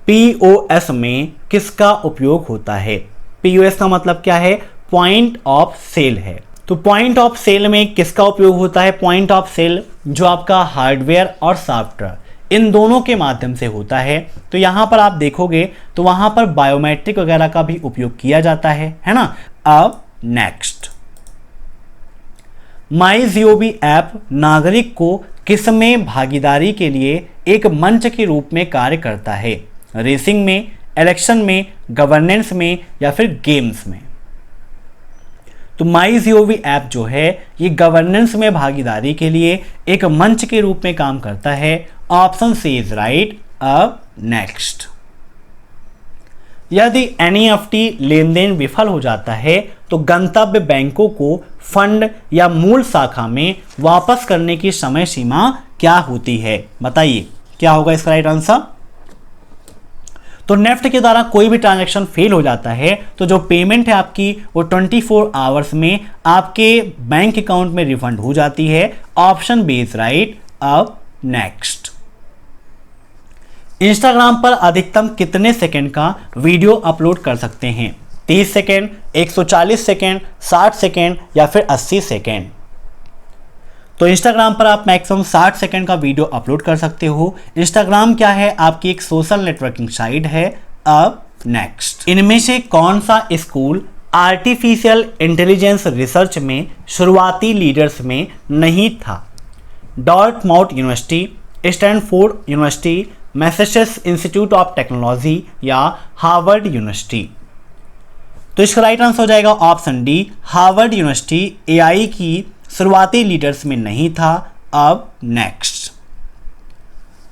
पीओएस में किसका उपयोग होता है। पीओएस का मतलब क्या है, पॉइंट ऑफ सेल है। तो पॉइंट ऑफ सेल में किसका उपयोग होता है, पॉइंट ऑफ सेल जो आपका हार्डवेयर और सॉफ्टवेयर इन दोनों के माध्यम से होता है। तो यहां पर आप देखोगे तो वहां पर बायोमेट्रिक वगैरह का भी उपयोग किया जाता है ना। अब नेक्स्ट, माईजीओवी ऐप नागरिक को किसमें भागीदारी के लिए एक मंच के रूप में कार्य करता है, रेसिंग में, इलेक्शन में, गवर्नेंस में या फिर गेम्स में? तो माईजीओवी ऐप जो है ये गवर्नेंस में भागीदारी के लिए एक मंच के रूप में काम करता है। Option C is right. अब नेक्स्ट, यदि एनईएफटी लेनदेन विफल हो जाता है तो गंतव्य बैंकों को फंड या मूल शाखा में वापस करने की समय सीमा क्या होती है? बताइए क्या होगा इसका राइट आंसर। तो नेफ्ट के द्वारा कोई भी ट्रांजैक्शन फेल हो जाता है तो जो पेमेंट है आपकी वो 24 आवर्स में आपके बैंक अकाउंट में रिफंड हो जाती है। Option B is right. अब नेक्स्ट, इंस्टाग्राम पर अधिकतम कितने सेकंड का वीडियो अपलोड कर सकते हैं, 30 सेकंड, 140 सेकंड, 60 सेकंड या फिर 80 सेकंड? तो इंस्टाग्राम पर आप मैक्सिमम 60 सेकंड का वीडियो अपलोड कर सकते हो। इंस्टाग्राम क्या है, आपकी एक सोशल नेटवर्किंग साइट है। अब नेक्स्ट, इनमें से कौन सा स्कूल आर्टिफिशियल इंटेलिजेंस रिसर्च में शुरुआती लीडर्स में नहीं था? Dartmouth University, Stanford University, Massachusetts Institute of Technology या हार्वर्ड यूनिवर्सिटी? तो इसका राइट आंसर हो जाएगा option D, Harvard University AI की शुरुआती लीडर्स में नहीं था। अब नेक्स्ट,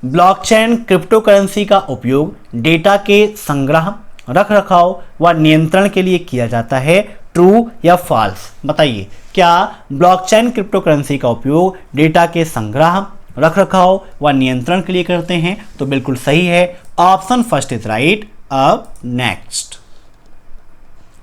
ब्लॉकचेन क्रिप्टो करेंसी का उपयोग डेटा के संग्रह, रख रखाव व नियंत्रण के लिए किया जाता है, ट्रू या फॉल्स? बताइए क्या ब्लॉकचेन क्रिप्टो करेंसी का उपयोग डेटा के संग्रह, रख रखाव व नियंत्रण के लिए करते हैं? तो बिल्कुल सही है, ऑप्शन फर्स्ट इज राइट। अब next,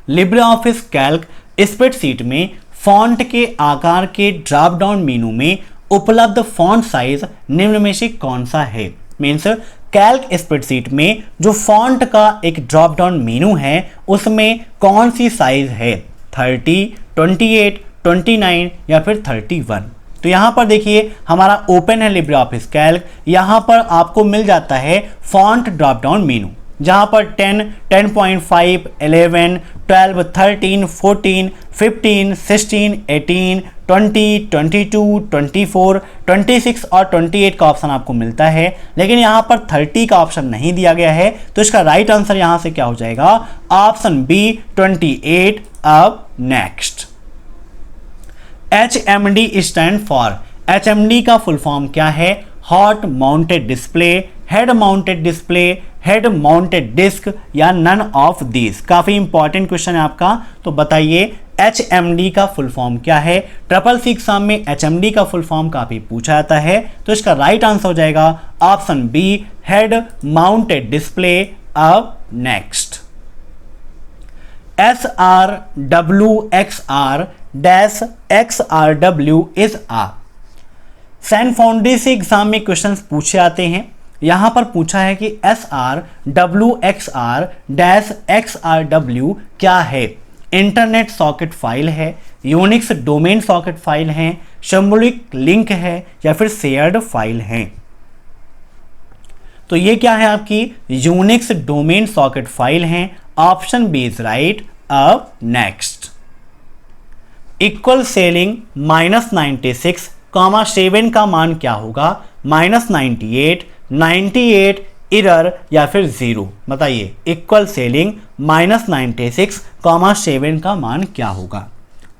LibreOffice Calc spreadsheet में फॉन्ट के आकार के ड्रॉप डाउन मेनू में उपलब्ध फॉन्ट साइज निम्न में से कौन सा है? मीन्स कैल्क स्प्रेडशीट में जो फॉन्ट का एक ड्रॉप डाउन मेनू है उसमें कौन सी साइज है, 30, 28, 29 या फिर 31? तो यहाँ पर देखिए हमारा ओपन है लिब्रे ऑफिस कैल्क, यहाँ पर आपको मिल जाता है फॉन्ट ड्रॉप डाउन मेनू जहाँ पर 10, 10.5, 11, 12, 13, 14, 15, 16, 18, 20, 22, 24, 26 और 28 का ऑप्शन आपको मिलता है, लेकिन यहाँ पर 30 का ऑप्शन नहीं दिया गया है। तो इसका राइट आंसर यहाँ से क्या हो जाएगा, ऑप्शन बी 28। अब next, HMD stand for, HMD का फुल फॉर्म क्या है? Hot mounted display, head mounted display, head mounted disk या नन ऑफ दीज? काफी इंपॉर्टेंट क्वेश्चन है आपका, तो बताइए HMD का फुल फॉर्म क्या है? SSC एग्जाम में HMD का फुल फॉर्म काफी पूछा जाता है, तो इसका राइट आंसर हो जाएगा option B, head mounted display. अब नेक्स्ट, SRWXR-XRW इज आ। सैन फाउंडेशन एग्जाम में क्वेश्चंस पूछे आते हैं, यहां पर पूछा है कि SRWXR-XRW क्या है? इंटरनेट सॉकेट फाइल है, यूनिक्स डोमेन सॉकेट फाइल है, सिंबॉलिक लिंक है या फिर शेयर्ड फाइल है। तो ये क्या है आपकी यूनिक्स डोमेन सॉकेट फाइल है। Option B is right. अब नेक्स्ट, इक्वल सेलिंग -96, 7 का मान क्या होगा? -98, 98, इरर या फिर 0। बताइए इक्वल सेलिंग -96, 7 का मान क्या होगा?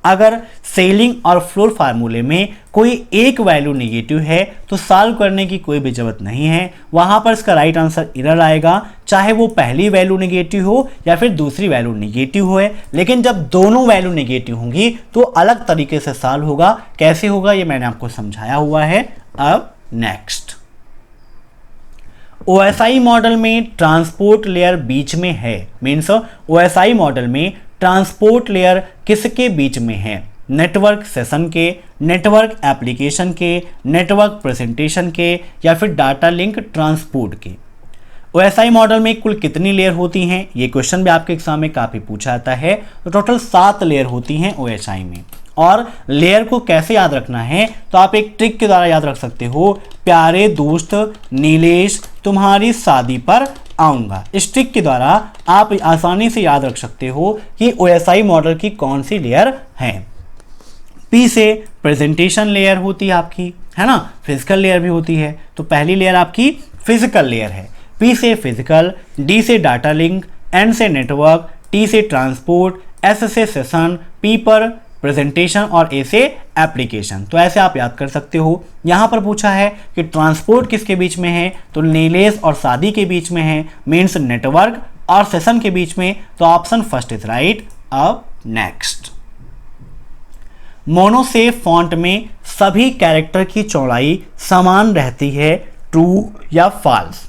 अगर सेलिंग और फ्लोर फार्मूले में कोई एक वैल्यू नेगेटिव है तो सॉल्व करने की कोई भी जरूरत नहीं है, वहां पर इसका राइट आंसर इरर आएगा, चाहे वो पहली वैल्यू नेगेटिव हो या फिर दूसरी वैल्यू नेगेटिव हो। लेकिन जब दोनों वैल्यू नेगेटिव होंगी तो अलग तरीके से सॉल्व होगा। कैसे होगा ये मैंने आपको समझाया हुआ है। अब नेक्स्ट, OSI मॉडल में ट्रांसपोर्ट लेयर बीच में है, मीन्स OSI मॉडल में ट्रांसपोर्ट लेयर किसके बीच में है? नेटवर्क सेशन के, नेटवर्क एप्लीकेशन के, नेटवर्क प्रेजेंटेशन के या फिर डाटा लिंक ट्रांसपोर्ट के। OSI मॉडल में कुल कितनी लेयर होती हैं? ये क्वेश्चन भी आपके एग्जाम में काफ़ी पूछा जाता है। तो टोटल 7 लेयर होती हैं OSI में। और लेयर को कैसे याद रखना है? तो आप एक ट्रिक के द्वारा याद रख सकते हो। प्यारे दोस्त नीलेश, तुम्हारी शादी पर आऊँगा। इस ट्रिक के द्वारा आप आसानी से याद रख सकते हो कि OSI मॉडल की कौन सी लेयर है। P से प्रेजेंटेशन लेयर होती है आपकी, है ना, फिजिकल लेयर भी होती है। तो पहली लेयर आपकी फिजिकल लेयर है। P से फिजिकल, D से डाटा लिंक, N से नेटवर्क, T से ट्रांसपोर्ट, S से सेशन, P पर प्रेजेंटेशन और A से एप्लीकेशन। तो ऐसे आप याद कर सकते हो। यहाँ पर पूछा है कि ट्रांसपोर्ट किसके बीच में है? तो नीलेश और शादी के बीच में है, मीन्स नेटवर्क और सेशन के बीच में। तो ऑप्शन फर्स्ट इज राइट। अब नेक्स्ट, मोनोसेफ फॉन्ट में सभी कैरेक्टर की चौड़ाई समान रहती है, ट्रू या फॉल्स?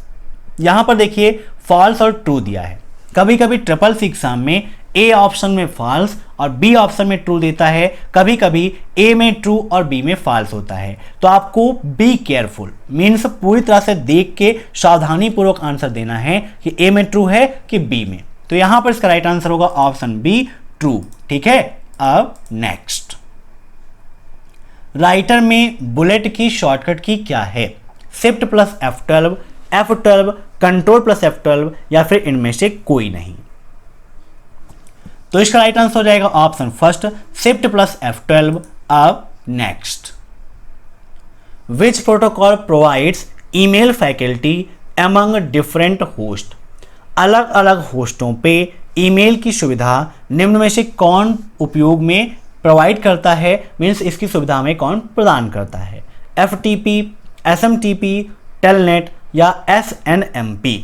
यहाँ पर देखिए फॉल्स और ट्रू दिया है। कभी कभी SSC एग्जाम में A ऑप्शन में फॉल्स और B ऑप्शन में ट्रू देता है, कभी कभी A में ट्रू और B में फॉल्स होता है। तो आपको बी केयरफुल, मीन्स पूरी तरह से देख के सावधानी पूर्वक आंसर देना है कि A में ट्रू है कि B में। तो यहां पर इसका राइट आंसर होगा ऑप्शन बी, ट्रू। ठीक है। अब नेक्स्ट, राइटर में बुलेट की शॉर्टकट की क्या है? Shift plus F12, F12, control plus F12 या फिर इनमें से कोई नहीं? तो इसका राइट आंसर हो जाएगा option first, shift plus F12। अब नेक्स्ट, विच protocol provides email faculty among different host? अलग अलग होस्टों पे ईमेल की सुविधा निम्न में से कौन उपयोग में प्रोवाइड करता है, मीन्स इसकी सुविधा में कौन प्रदान करता है? FTP, SMTP, टेलनेट या SNMP?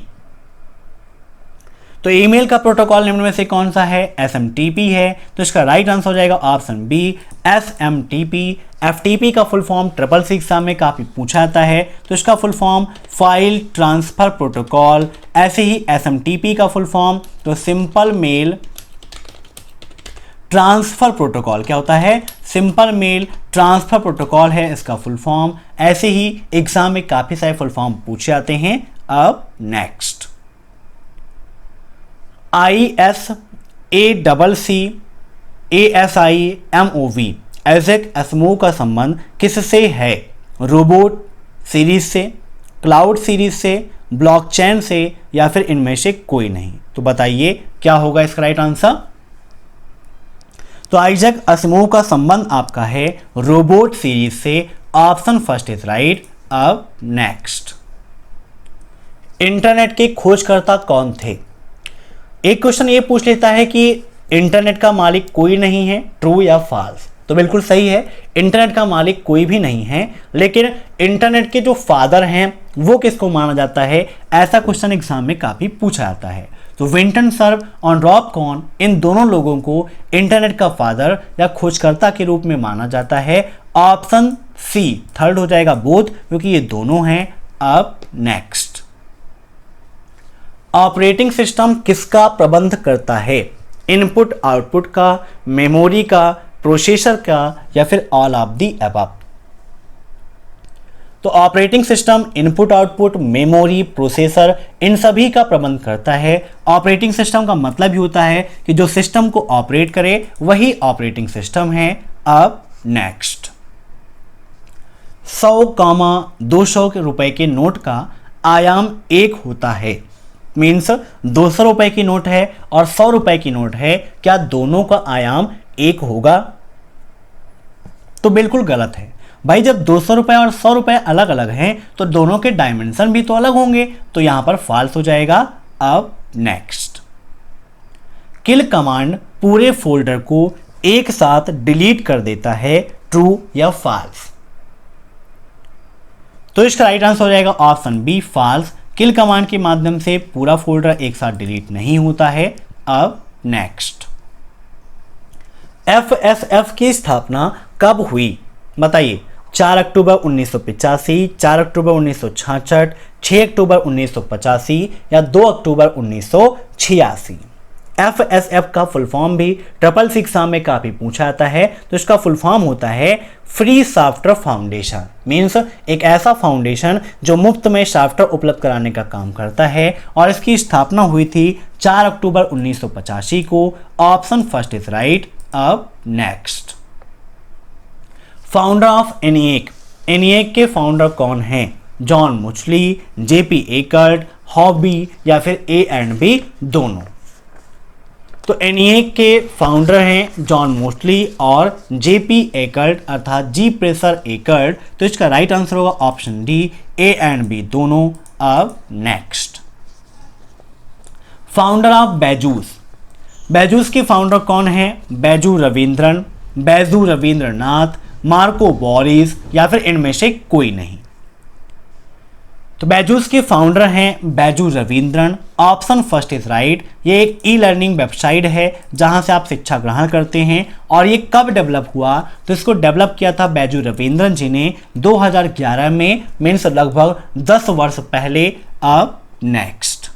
तो ईमेल का प्रोटोकॉल निम्न में से कौन सा है? SMTP है। तो इसका राइट आंसर हो जाएगा ऑप्शन बी, SMTP। FTP का फुल फॉर्म SSC एग्जाम में काफ़ी पूछा जाता है। तो इसका full form file transfer protocol. ऐसे ही SMTP का फुल फॉर्म तो सिंपल मेल ट्रांसफर प्रोटोकॉल क्या होता है? सिंपल मेल ट्रांसफर प्रोटोकॉल है इसका फुल फॉर्म। ऐसे ही एग्जाम में काफ़ी सारे फुल फॉर्म पूछे जाते हैं। अब नेक्स्ट, ISACC ASIMOV एजेक एस्मो का संबंध किससे है? रोबोट सीरीज से, क्लाउड सीरीज से, ब्लॉकचेन से या फिर इनमें से कोई नहीं? तो बताइए क्या होगा इसका राइट आंसर? तो आइजैक एस्मो का संबंध आपका है रोबोट सीरीज से। Option first is right. अब नेक्स्ट, इंटरनेट के खोजकर्ता कौन थे? एक क्वेश्चन ये पूछ लेता है कि इंटरनेट का मालिक कोई नहीं है, ट्रू या फॉल्स? तो बिल्कुल सही है, इंटरनेट का मालिक कोई भी नहीं है, लेकिन इंटरनेट के जो फादर हैं वो किसको माना जाता है? ऐसा क्वेश्चन एग्जाम में काफ़ी पूछा जाता है। तो विंटन सर्फ और रॉब कॉन, इन दोनों लोगों को इंटरनेट का फादर या खोजकर्ता के रूप में माना जाता है। ऑप्शन सी थर्ड हो जाएगा बोथ, क्योंकि ये दोनों हैं। अब नेक्स्ट, ऑपरेटिंग सिस्टम किसका प्रबंध करता है? इनपुट आउटपुट का, मेमोरी का, प्रोसेसर का या फिर ऑल ऑफ दी अबव? तो operating system input output memory processor इन सभी का प्रबंध करता है। ऑपरेटिंग सिस्टम का मतलब ही होता है कि जो सिस्टम को ऑपरेट करे वही ऑपरेटिंग सिस्टम है। अब नेक्स्ट, 100, 200 रुपए के नोट का आयाम 1 होता है। मीन्स 200 रुपए की नोट है और 100 रुपए की नोट है, क्या दोनों का आयाम 1 होगा? तो बिल्कुल गलत है भाई। जब 200 रुपए और 100 रुपए अलग अलग हैं तो दोनों के डायमेंशन भी तो अलग होंगे, तो यहां पर फॉल्स हो जाएगा। अब नेक्स्ट, किल कमांड पूरे फोल्डर को एक साथ डिलीट कर देता है, ट्रू या फॉल्स? तो इसका राइट आंसर हो जाएगा ऑप्शन बी, फॉल्स। किल कमांड के माध्यम से पूरा फोल्डर एक साथ डिलीट नहीं होता है। अब नेक्स्ट, FSF की स्थापना कब हुई? बताइए। 4 अक्टूबर 1985, 4 अक्टूबर 1966, 6 अक्टूबर 1985 या 2 अक्टूबर 1986? FSF का फुल फॉर्म भी ट्रिपल एग्जाम में काफी पूछा जाता है। तो इसका फुल फॉर्म होता है फ्री सॉफ्टवेयर फाउंडेशन। मीन्स एक ऐसा फाउंडेशन जो मुफ्त में सॉफ्टवेयर उपलब्ध कराने का काम करता है, और इसकी स्थापना हुई थी 4 अक्टूबर 1985 को। Option first is right. अब next, founder of ENIAC। ENIAC के फाउंडर कौन हैं? John Mauchly, JP Eckert, Hobby या फिर A&B दोनों? तो ENIAC के फाउंडर हैं जॉन मुचली और JP एकर्ट अर्थात जी प्रेसर एकर्ट। तो इसका राइट आंसर होगा ऑप्शन डी, A&B दोनों। अब next, founder of Byju's. Byju's के फाउंडर कौन है? बैजू रविंद्रन, बैजू रविंद्रनाथ, मार्को बोरिस या फिर इनमें से कोई नहीं? तो बैजूस के फाउंडर हैं Byju Raveendran. Option first is right. ये एक ई लर्निंग वेबसाइट है जहां से आप शिक्षा ग्रहण करते हैं। और ये कब डेवलप हुआ? तो इसको डेवलप किया था बैजू रविंद्रन जी ने 2011 में, मीन्स लगभग 10 वर्ष पहले। अब नेक्स्ट,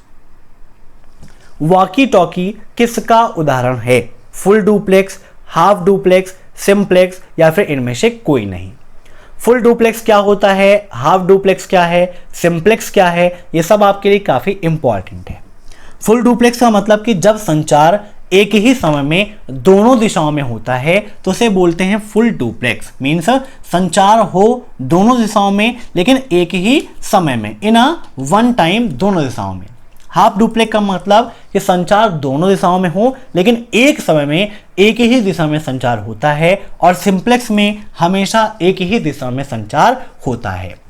वॉकी टॉकी किसका उदाहरण है? Full duplex, half duplex, simplex या फिर इनमें से कोई नहीं? फुल डुप्लेक्स क्या होता है, हाफ डुप्लेक्स क्या है, सिंप्लेक्स क्या है, ये सब आपके लिए काफी इंपॉर्टेंट है। फुल डुप्लेक्स का मतलब कि जब संचार एक ही समय में दोनों दिशाओं में होता है तो उसे बोलते हैं फुल डुप्लेक्स। मीन्स संचार हो दोनों दिशाओं में लेकिन एक ही समय में, इन वन टाइम दोनों दिशाओं में। हाफ डुप्लेक्स का मतलब कि संचार दोनों दिशाओं में हो लेकिन एक समय में एक ही दिशा में संचार होता है, और सिंप्लेक्स में हमेशा एक ही दिशा में संचार होता है।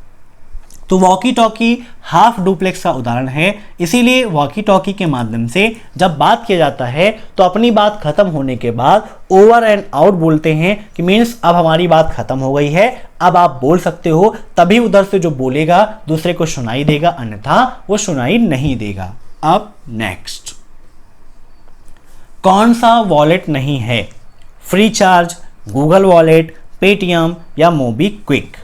तो वॉकी टॉकी हाफ डुप्लेक्स का उदाहरण है। इसीलिए वॉकी टॉकी के माध्यम से जब बात किया जाता है तो अपनी बात खत्म होने के बाद ओवर एंड आउट बोलते हैं कि मीन्स अब हमारी बात खत्म हो गई है, अब आप बोल सकते हो, तभी उधर से जो बोलेगा दूसरे को सुनाई देगा, अन्यथा वो सुनाई नहीं देगा। अब नेक्स्ट, कौन सा वॉलेट नहीं है? Free charge, Google wallet, Paytm या मोबीक्विक?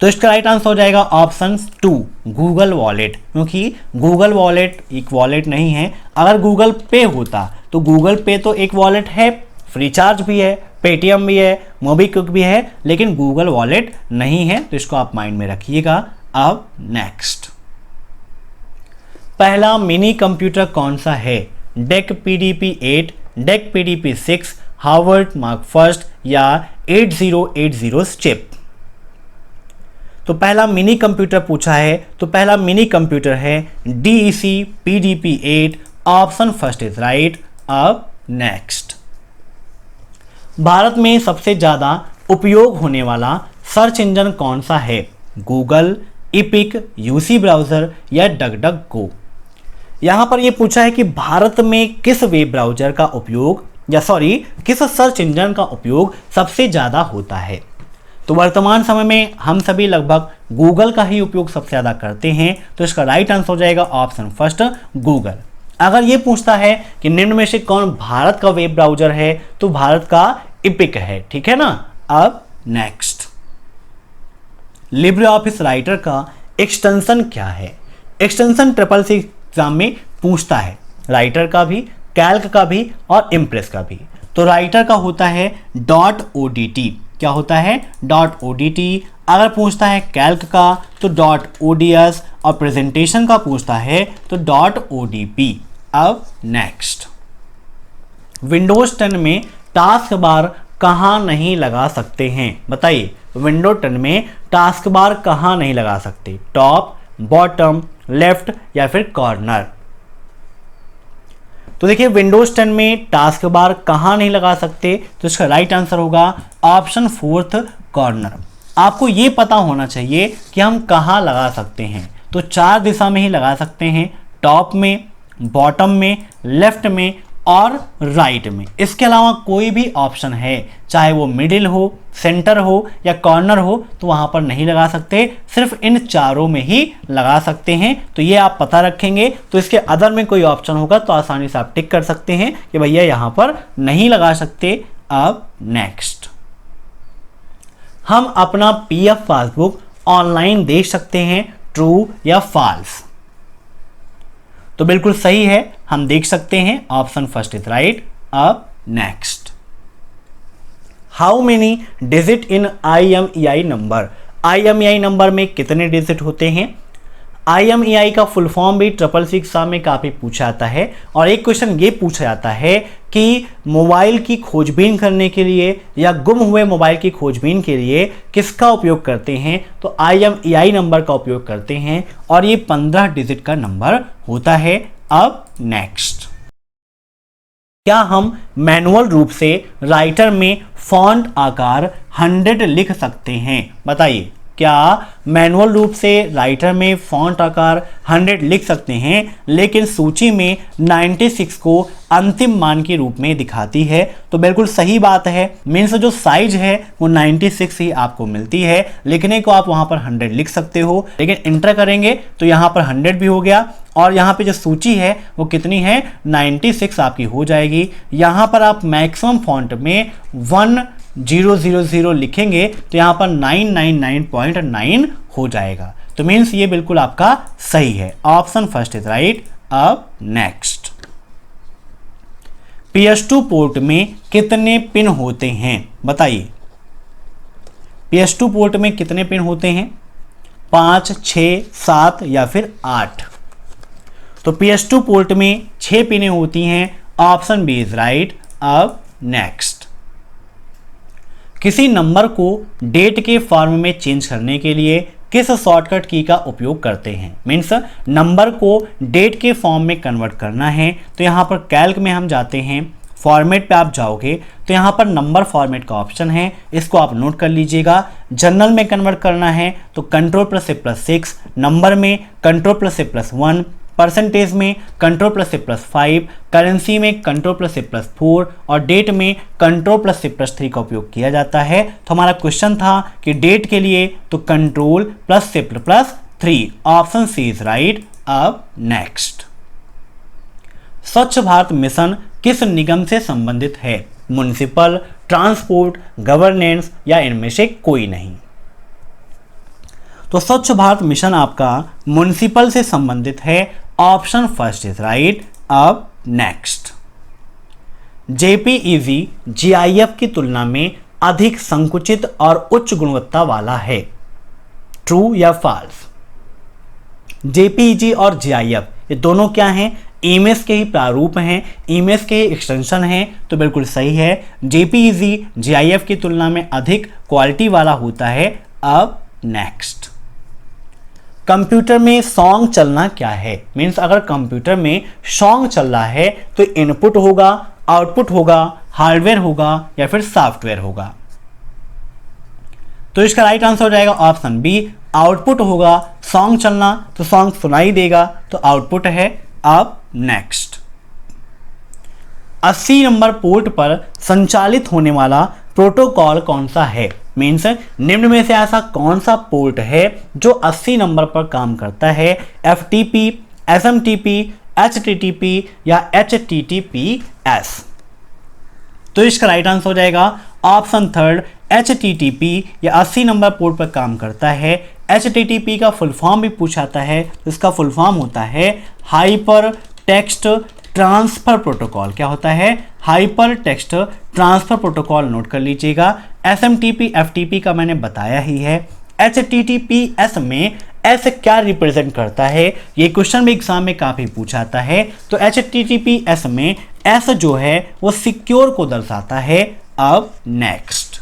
तो इसका राइट आंसर हो जाएगा ऑप्शन 2, गूगल वॉलेट। क्योंकि गूगल वॉलेट एक वॉलेट नहीं है। अगर गूगल पे होता तो गूगल पे तो एक वॉलेट है, फ्री चार्ज भी है, पेटीएम भी है, मोबीक्विक भी है, लेकिन गूगल वॉलेट नहीं है। तो इसको आप माइंड में रखिएगा। अब नेक्स्ट, पहला मिनी कंप्यूटर कौन सा है? Deck PDP 8, deck PDP 6, Harvard mark first या 8080 चिप? तो पहला मिनी कंप्यूटर पूछा है, तो पहला मिनी कंप्यूटर है DEC PDP 8। Option first is right. अब नेक्स्ट, भारत में सबसे ज्यादा उपयोग होने वाला सर्च इंजन कौन सा है? गूगल, इपिक, UC ब्राउजर या डगडगगो? यहां पर यह पूछा है कि भारत में किस वेब ब्राउजर का उपयोग किस सर्च इंजन का उपयोग सबसे ज्यादा होता है? तो वर्तमान समय में हम सभी लगभग गूगल का ही उपयोग सबसे ज़्यादा करते हैं। तो इसका राइट आंसर हो जाएगा ऑप्शन फर्स्ट, गूगल। अगर ये पूछता है कि निम्न में से कौन भारत का वेब ब्राउजर है, तो भारत का इपिक है। ठीक है ना। अब नेक्स्ट, लिब्रे ऑफिस राइटर का एक्सटेंशन क्या है? एक्सटेंशन SSC एग्जाम में पूछता है, राइटर का भी, कैल्क का भी और इम्प्रेस का भी। तो राइटर का होता है .odt, क्या होता है .odt। अगर पूछता है कैल्क का तो .ods और प्रेजेंटेशन का पूछता है तो .odp। अब नेक्स्ट, विंडोज 10 में टास्क बार कहाँ नहीं लगा सकते हैं? बताइए, विंडो 10 में टास्क बार कहाँ नहीं लगा सकते? टॉप, बॉटम, लेफ्ट या फिर कॉर्नर? तो देखिए, विंडोज 10 में टास्क बार कहाँ नहीं लगा सकते, तो इसका राइट आंसर होगा ऑप्शन 4 कॉर्नर। आपको ये पता होना चाहिए कि हम कहाँ लगा सकते हैं, तो 4 दिशा में ही लगा सकते हैं, टॉप में, बॉटम में, लेफ्ट में और राइट में। इसके अलावा कोई भी ऑप्शन है, चाहे वो मिडिल हो, सेंटर हो या कॉर्नर हो, तो वहां पर नहीं लगा सकते, सिर्फ इन चारों में ही लगा सकते हैं। तो ये आप पता रखेंगे। तो इसके अदर में कोई ऑप्शन होगा तो आसानी से आप टिक कर सकते हैं कि भैया यहां पर नहीं लगा सकते। अब नेक्स्ट, हम अपना पीएफ पासबुक ऑनलाइन देख सकते हैं, ट्रू या फॉल्स? तो बिल्कुल सही है, हम देख सकते हैं, ऑप्शन फर्स्ट इज राइट। अब next, how many digit in IMEI number? IMEI number में कितने डिजिट होते हैं? IMEI का फुल फॉर्म भी ट्रिपल एग्जाम में काफ़ी पूछा जाता है, और एक क्वेश्चन ये पूछा जाता है कि मोबाइल की खोजबीन करने के लिए या गुम हुए मोबाइल की खोजबीन के लिए किसका उपयोग करते हैं? तो IMEI नंबर का उपयोग करते हैं, और ये 15 डिजिट का नंबर होता है। अब नेक्स्ट, क्या हम मैनुअल रूप से राइटर में फॉन्ट आकार 100 लिख सकते हैं? बताइए, क्या मैनुअल रूप से राइटर में फॉन्ट आकार 100 लिख सकते हैं, लेकिन सूची में 96 को अंतिम मान के रूप में दिखाती है? तो बिल्कुल सही बात है, मीन्स जो साइज है वो 96 ही आपको मिलती है। लिखने को आप वहां पर 100 लिख सकते हो, लेकिन इंटर करेंगे तो यहाँ पर 100 भी हो गया, और यहाँ पे जो सूची है वो कितनी है, 96 आपकी हो जाएगी। यहाँ पर आप मैक्सिमम फॉन्ट में 1000 लिखेंगे तो यहाँ पर 999.9 हो जाएगा। तो मीन्स ये बिल्कुल आपका सही है, ऑप्शन फर्स्ट इज राइट। अब नेक्स्ट, PS2 पोर्ट में कितने पिन होते हैं? बताइए, PS2 पोर्ट में कितने पिन होते हैं? 5, 6, 7 या फिर 8? तो PS2 पोर्ट में 6 पिनें होती हैं, ऑप्शन बी इज राइट। अब नेक्स्ट, किसी नंबर को डेट के फॉर्म में चेंज करने के लिए किस शॉर्टकट की का उपयोग करते हैं? मीन्स नंबर को डेट के फॉर्म में कन्वर्ट करना है, तो यहाँ पर कैल्क में हम जाते हैं, फॉर्मेट पे आप जाओगे तो यहाँ पर नंबर फॉर्मेट का ऑप्शन है, इसको आप नोट कर लीजिएगा। जनरल में कन्वर्ट करना है तो Ctrl+A+6, नंबर में Ctrl+A+1, परसेंटेज में Ctrl+A+5, करेंसी में Ctrl+A+4 और डेट में Ctrl+A+3 का उपयोग किया जाता है। तो हमारा क्वेश्चन था कि डेट के लिए तो Ctrl+A+3, option C is right. अब नेक्स्ट, स्वच्छ भारत मिशन किस निगम से संबंधित है? म्युनिसिपल, ट्रांसपोर्ट, गवर्नेंस या इनमें से कोई नहीं? तो स्वच्छ भारत मिशन आपका म्युनिसिपल से संबंधित है, ऑप्शन फर्स्ट इज राइट। अब नेक्स्ट, JPEG GIF की तुलना में अधिक संकुचित और उच्च गुणवत्ता वाला है, ट्रू या फॉल्स? JPEG और GIF ये दोनों क्या हैं? इमेज के ही प्रारूप हैं, इमेज के ही एक्सटेंशन हैं। तो बिल्कुल सही है, JPEG GIF की तुलना में अधिक क्वालिटी वाला होता है। अब नेक्स्ट, कंप्यूटर में सॉन्ग चलना क्या है? मीन्स अगर कंप्यूटर में सॉन्ग चल रहा है तो इनपुट होगा, आउटपुट होगा, हार्डवेयर होगा या फिर सॉफ्टवेयर होगा? तो इसका राइट आंसर हो जाएगा ऑप्शन बी, आउटपुट होगा। सॉन्ग चलना तो सॉन्ग सुनाई देगा तो आउटपुट है। अब नेक्स्ट, 80 नंबर पोर्ट पर संचालित होने वाला प्रोटोकॉल कौन सा है? मीन्स निम्न में से ऐसा कौन सा पोर्ट है जो 80 नंबर पर काम करता है? FTP, SMTP, HTTP या HTTPS? तो इसका राइट आंसर हो जाएगा ऑप्शन थर्ड, HTTP या 80 नंबर पोर्ट पर काम करता है। HTTP का फुल फॉर्म भी पूछाता है, तो इसका फुल फॉर्म होता है हाइपर टेक्स्ट ट्रांसफर प्रोटोकॉल। क्या होता है? Hyper text transfer protocol, note कर लीजिएगा। SMTP FTP का मैंने बताया ही है। HTTPS में एस क्या रिप्रेजेंट करता है, ये क्वेश्चन भी एग्जाम में काफी पूछा जाता है। तो HTTPS में एस जो है वो सिक्योर को दर्शाता है। अब नेक्स्ट,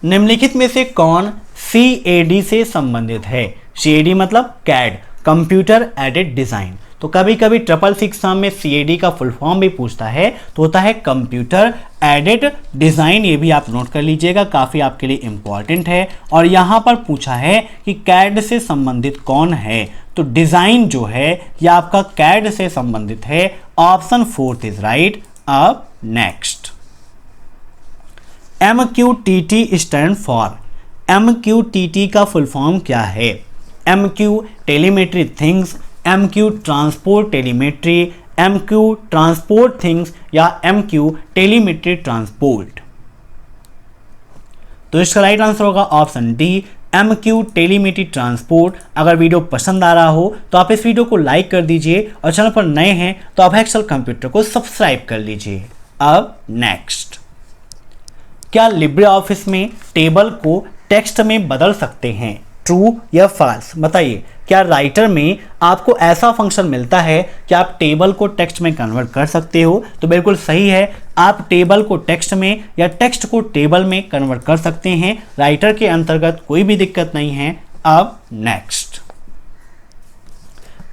निम्नलिखित में से कौन CAD से संबंधित है? CAD मतलब CAD, कंप्यूटर एडेड डिजाइन। तो कभी कभी 666 एग्जाम में CAD का फुल फॉर्म भी पूछता है, तो होता है कंप्यूटर एडेड डिजाइन। ये भी आप नोट कर लीजिएगा, काफी आपके लिए इंपॉर्टेंट है। और यहां पर पूछा है कि CAD से संबंधित कौन है, तो डिजाइन जो है ये आपका CAD से संबंधित है। Option 4 is right. अब next, MQTT stand for, MQTT का फुल फॉर्म क्या है? MQ telemetry things, MQ transport telemetry, MQ transport things या MQ टेलीमेट्री ट्रांसपोर्ट। तो इसका राइट आंसर होगा option D, MQ telemetry transport. अगर वीडियो पसंद आ रहा हो तो आप इस वीडियो को लाइक कर दीजिए और चैनल पर नए हैं तो आप एक्सेल कंप्यूटर को सब्सक्राइब कर लीजिए। अब नेक्स्ट, क्या लिब्रे ऑफिस में टेबल को टेक्स्ट में बदल सकते हैं? ट्रू या फॉल्स बताइए। क्या राइटर में आपको ऐसा फंक्शन मिलता है कि आप टेबल को टेक्स्ट में कन्वर्ट कर सकते हो? तो बिल्कुल सही है, आप टेबल को टेक्स्ट में या टेक्स्ट को टेबल में कन्वर्ट कर सकते हैं। राइटर के अंतर्गत कोई भी दिक्कत नहीं है। अब नेक्स्ट,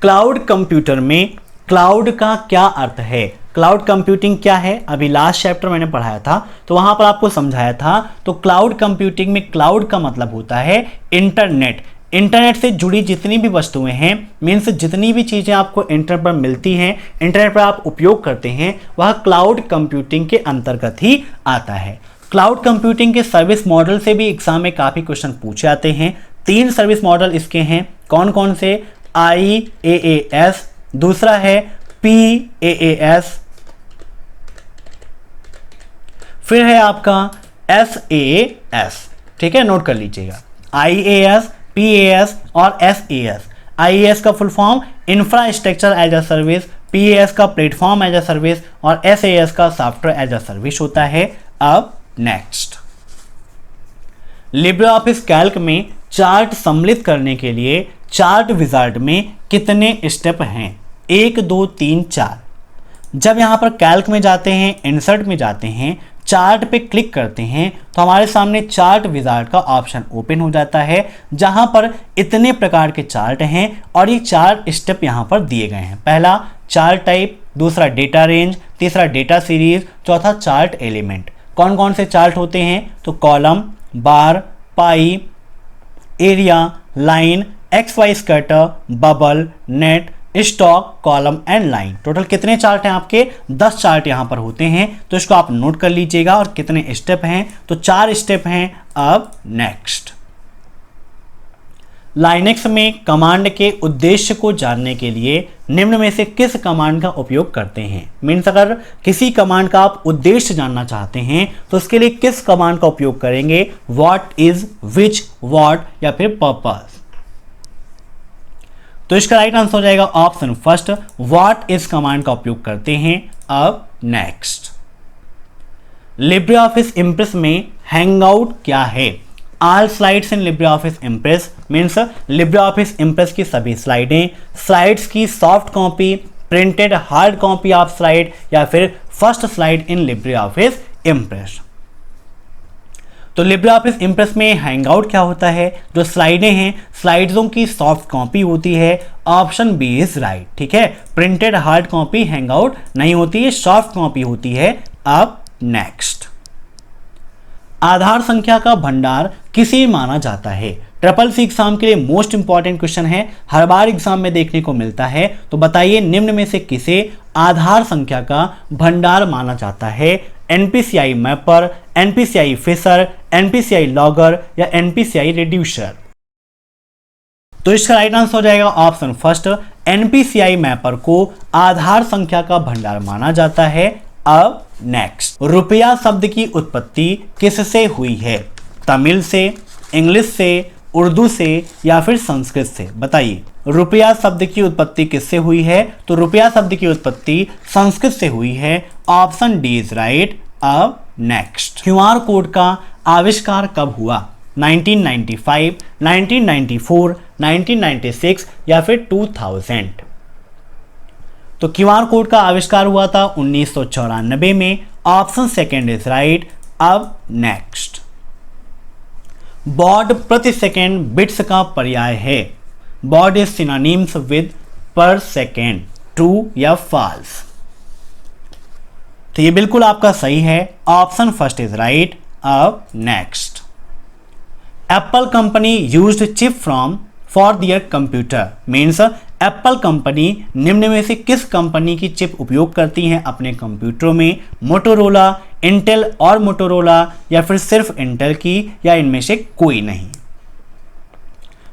क्लाउड कंप्यूटर में क्लाउड का क्या अर्थ है? क्लाउड कंप्यूटिंग क्या है? अभी लास्ट चैप्टर मैंने पढ़ाया था तो वहां पर आपको समझाया था। तो क्लाउड कंप्यूटिंग में क्लाउड का मतलब होता है इंटरनेट। इंटरनेट से जुड़ी जितनी भी वस्तुएं हैं, मीन्स जितनी भी चीजें आपको इंटरनेट पर मिलती हैं, इंटरनेट पर आप उपयोग करते हैं, वह क्लाउड कंप्यूटिंग के अंतर्गत ही आता है। क्लाउड कंप्यूटिंग के सर्विस मॉडल से भी एग्जाम में काफी क्वेश्चन पूछे जाते हैं। 3 सर्विस मॉडल इसके हैं। कौन कौन से? IaaS, दूसरा है PaaS, फिर है आपका SaaS। ठीक है, नोट कर लीजिएगा। IaaS, PaaS और SaaS। IaaS का full form infrastructure as a service, PaaS का प्लेटफॉर्म एज अ सर्विस और SaaS का सॉफ्टवेयर एज अ सर्विस होता है। अब नेक्स्ट, लिब्रे ऑफिस कैल्क में चार्ट सम्मिलित करने के लिए चार्ट विजार्ड में कितने स्टेप हैं? 1 2 3 4। जब यहाँ पर कैल्क में जाते हैं, इंसर्ट में जाते हैं, चार्ट पे क्लिक करते हैं तो हमारे सामने चार्ट विजार्ड का ऑप्शन ओपन हो जाता है, जहां पर इतने प्रकार के चार्ट हैं और ये 4 स्टेप यहाँ पर दिए गए हैं। पहला चार्ट टाइप, दूसरा डेटा रेंज, तीसरा डेटा सीरीज, चौथा चार्ट एलिमेंट। कौन कौन से चार्ट होते हैं? तो column, bar, pi, area, line, XY scatter, bubble, net, stock, column and line. Total कितने चार्ट हैं आपके? 10 चार्ट यहां पर होते हैं, तो इसको आप नोट कर लीजिएगा। और कितने स्टेप हैं? तो 4 स्टेप हैं। अब नेक्स्ट, लाइनेक्स में कमांड के उद्देश्य को जानने के लिए निम्न में से किस कमांड का उपयोग करते हैं? मीन्स अगर किसी कमांड का आप उद्देश्य जानना चाहते हैं तो उसके लिए किस कमांड का उपयोग करेंगे? व्हाट इज, विच, व्हाट या फिर पर्पस। तो इसका राइट आंसर हो जाएगा option first, what is command का उपयोग करते हैं। अब नेक्स्ट, लिब्रे ऑफिस इंप्रेस में हैंगआउट क्या है? ऑल स्लाइड्स इन Libre office Impress means Libre office Impress की सभी स्लाइडें, स्लाइड्स की soft copy, printed hard copy of slide या फिर first slide in Libre office Impress. तो लिब्रे ऑफिस इंप्रेस में हैंगआउट क्या होता है? जो स्लाइडें हैं, स्लाइड्सों की सॉफ्ट कॉपी होती है। Option B is right. ठीक है, प्रिंटेड हार्ड कॉपी हैंगआउट नहीं होती है, सॉफ्ट कॉपी होती है। अब नेक्स्ट, आधार संख्या का भंडार किसे माना जाता है? CCC एग्जाम के लिए मोस्ट इंपॉर्टेंट क्वेश्चन है, हर बार एग्जाम में देखने को मिलता है। तो बताइए निम्न में से किसे आधार संख्या का भंडार माना जाता है? NPCI mapper, NPCI fisher, NPCI logger या NPCI रिड्यूसर। तो इसका राइट आंसर हो जाएगा ऑप्शन फर्स्ट, NPCI मैपर को आधार संख्या का भंडार माना जाता है। अब नेक्स्ट, रुपया शब्द की उत्पत्ति किससे हुई है? तमिल से, इंग्लिश से, उर्दू से या फिर संस्कृत से? बताइए, रुपया शब्द की उत्पत्ति किससे हुई है? तो रुपया शब्द की उत्पत्ति संस्कृत से हुई है। Option D is right. अब नेक्स्ट। क्यूआर कोड का आविष्कार कब हुआ? 1995, 1994, 1996 या फिर 2000? तो क्यूआर कोड का आविष्कार हुआ था 1994 में। Option second is right. अब नेक्स्ट। बॉड प्रति सेकेंड बिट्स का पर्याय है। Baud is synonyms with per second. True या फॉल्स? तो ये बिल्कुल आपका सही है। Option first is right. अब next. Apple company used chip from for their computer means Apple company निम्न में से किस कंपनी की चिप उपयोग करती है अपने कंप्यूटरों में? मोटोरोला, इंटेल और मोटोरोला, या फिर सिर्फ इंटेल की, या इनमें से कोई नहीं?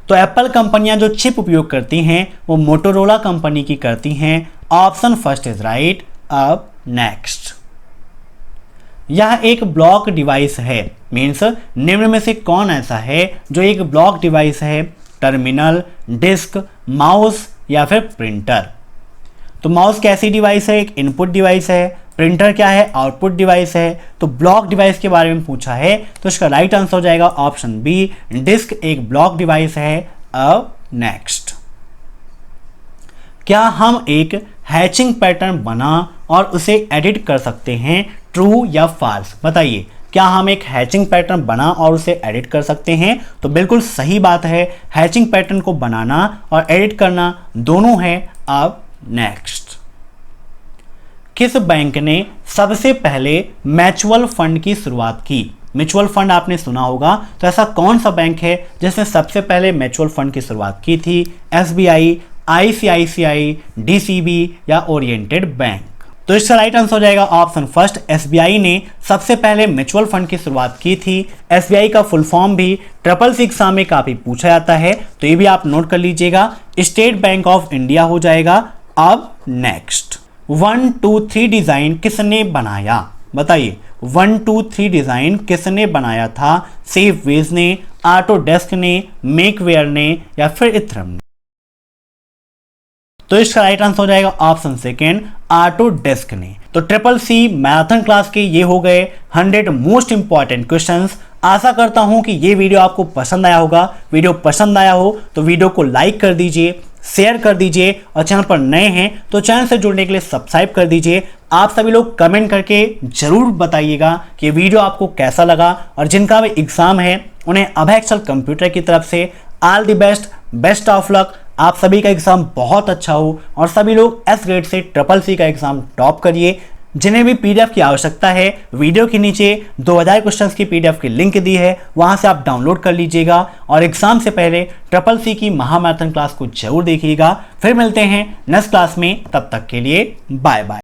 तो एप्पल कंपनियां जो चिप उपयोग करती हैं वो मोटोरोला कंपनी की करती हैं। Option first is right. अब नेक्स्ट। यह एक ब्लॉक डिवाइस है मीन्स निम्न में से कौन ऐसा है जो एक ब्लॉक डिवाइस है? टर्मिनल, डिस्क, माउस या फिर प्रिंटर? तो माउस कैसी डिवाइस है? एक इनपुट डिवाइस है। प्रिंटर क्या है? आउटपुट डिवाइस है। तो ब्लॉक डिवाइस के बारे में पूछा है तो इसका राइट आंसर हो जाएगा ऑप्शन बी, डिस्क एक ब्लॉक डिवाइस है। अब नेक्स्ट। क्या हम एक हैचिंग पैटर्न बना और उसे एडिट कर सकते हैं? ट्रू या फॉल्स? बताइए, क्या हम एक हैचिंग पैटर्न बना और उसे एडिट कर सकते हैं? तो बिल्कुल सही बात है। हैचिंग पैटर्न को बनाना और एडिट करना दोनों है। अब नेक्स्ट। किस बैंक ने सबसे पहले म्यूचुअल फंड की शुरुआत की? म्यूचुअल फंड आपने सुना होगा, तो ऐसा कौन सा बैंक है जिसने सबसे पहले म्यूचुअल फंड की शुरुआत की थी? एसबीआई, आईसीआईसीआई, डीसीबी या ओरिएंटेड बैंक? तो इसका राइट आंसर हो जाएगा ऑप्शन फर्स्ट। एसबीआई ने सबसे पहले म्यूचुअल फंड की शुरुआत की थी। एसबीआई का फुल फॉर्म भी ट्रिपल सी एग्जाम में काफी पूछा जाता है, तो ये भी आप नोट कर लीजिएगा। स्टेट बैंक ऑफ इंडिया हो जाएगा। अब नेक्स्ट। 1, 2, 3 डिजाइन किसने बनाया? बताइए, 1, 2, 3 डिजाइन किसने बनाया था? सेफवेज ने, ऑटोडेस्क ने, मेकवेयर ने या फिर इथरम ने? तो इसका राइट आंसर हो जाएगा ऑप्शन सेकेंड, ऑटोडेस्क ने। तो ट्रिपल सी मैराथन क्लास के ये हो गए 100 मोस्ट इंपॉर्टेंट क्वेश्चंस। आशा करता हूं कि ये वीडियो आपको पसंद आया होगा। वीडियो पसंद आया हो तो वीडियो को लाइक कर दीजिए, शेयर कर दीजिए और चैनल पर नए हैं तो चैनल से जुड़ने के लिए सब्सक्राइब कर दीजिए। आप सभी लोग कमेंट करके जरूर बताइएगा कि वीडियो आपको कैसा लगा, और जिनका भी एग्जाम है उन्हें अभय एक्सेल कंप्यूटर की तरफ से all the best, best of luck. आप सभी का एग्जाम बहुत अच्छा हो और सभी लोग एस ग्रेड से ट्रिपल सी का एग्जाम टॉप करिए। जिन्हें भी पीडीएफ की आवश्यकता है, वीडियो के नीचे 2000 क्वेश्चंस की पीडीएफ की लिंक दी है, वहां से आप डाउनलोड कर लीजिएगा और एग्जाम से पहले ट्रिपल सी की महामैराथन क्लास को जरूर देखिएगा। फिर मिलते हैं नेक्स्ट क्लास में, तब तक के लिए बाय बाय।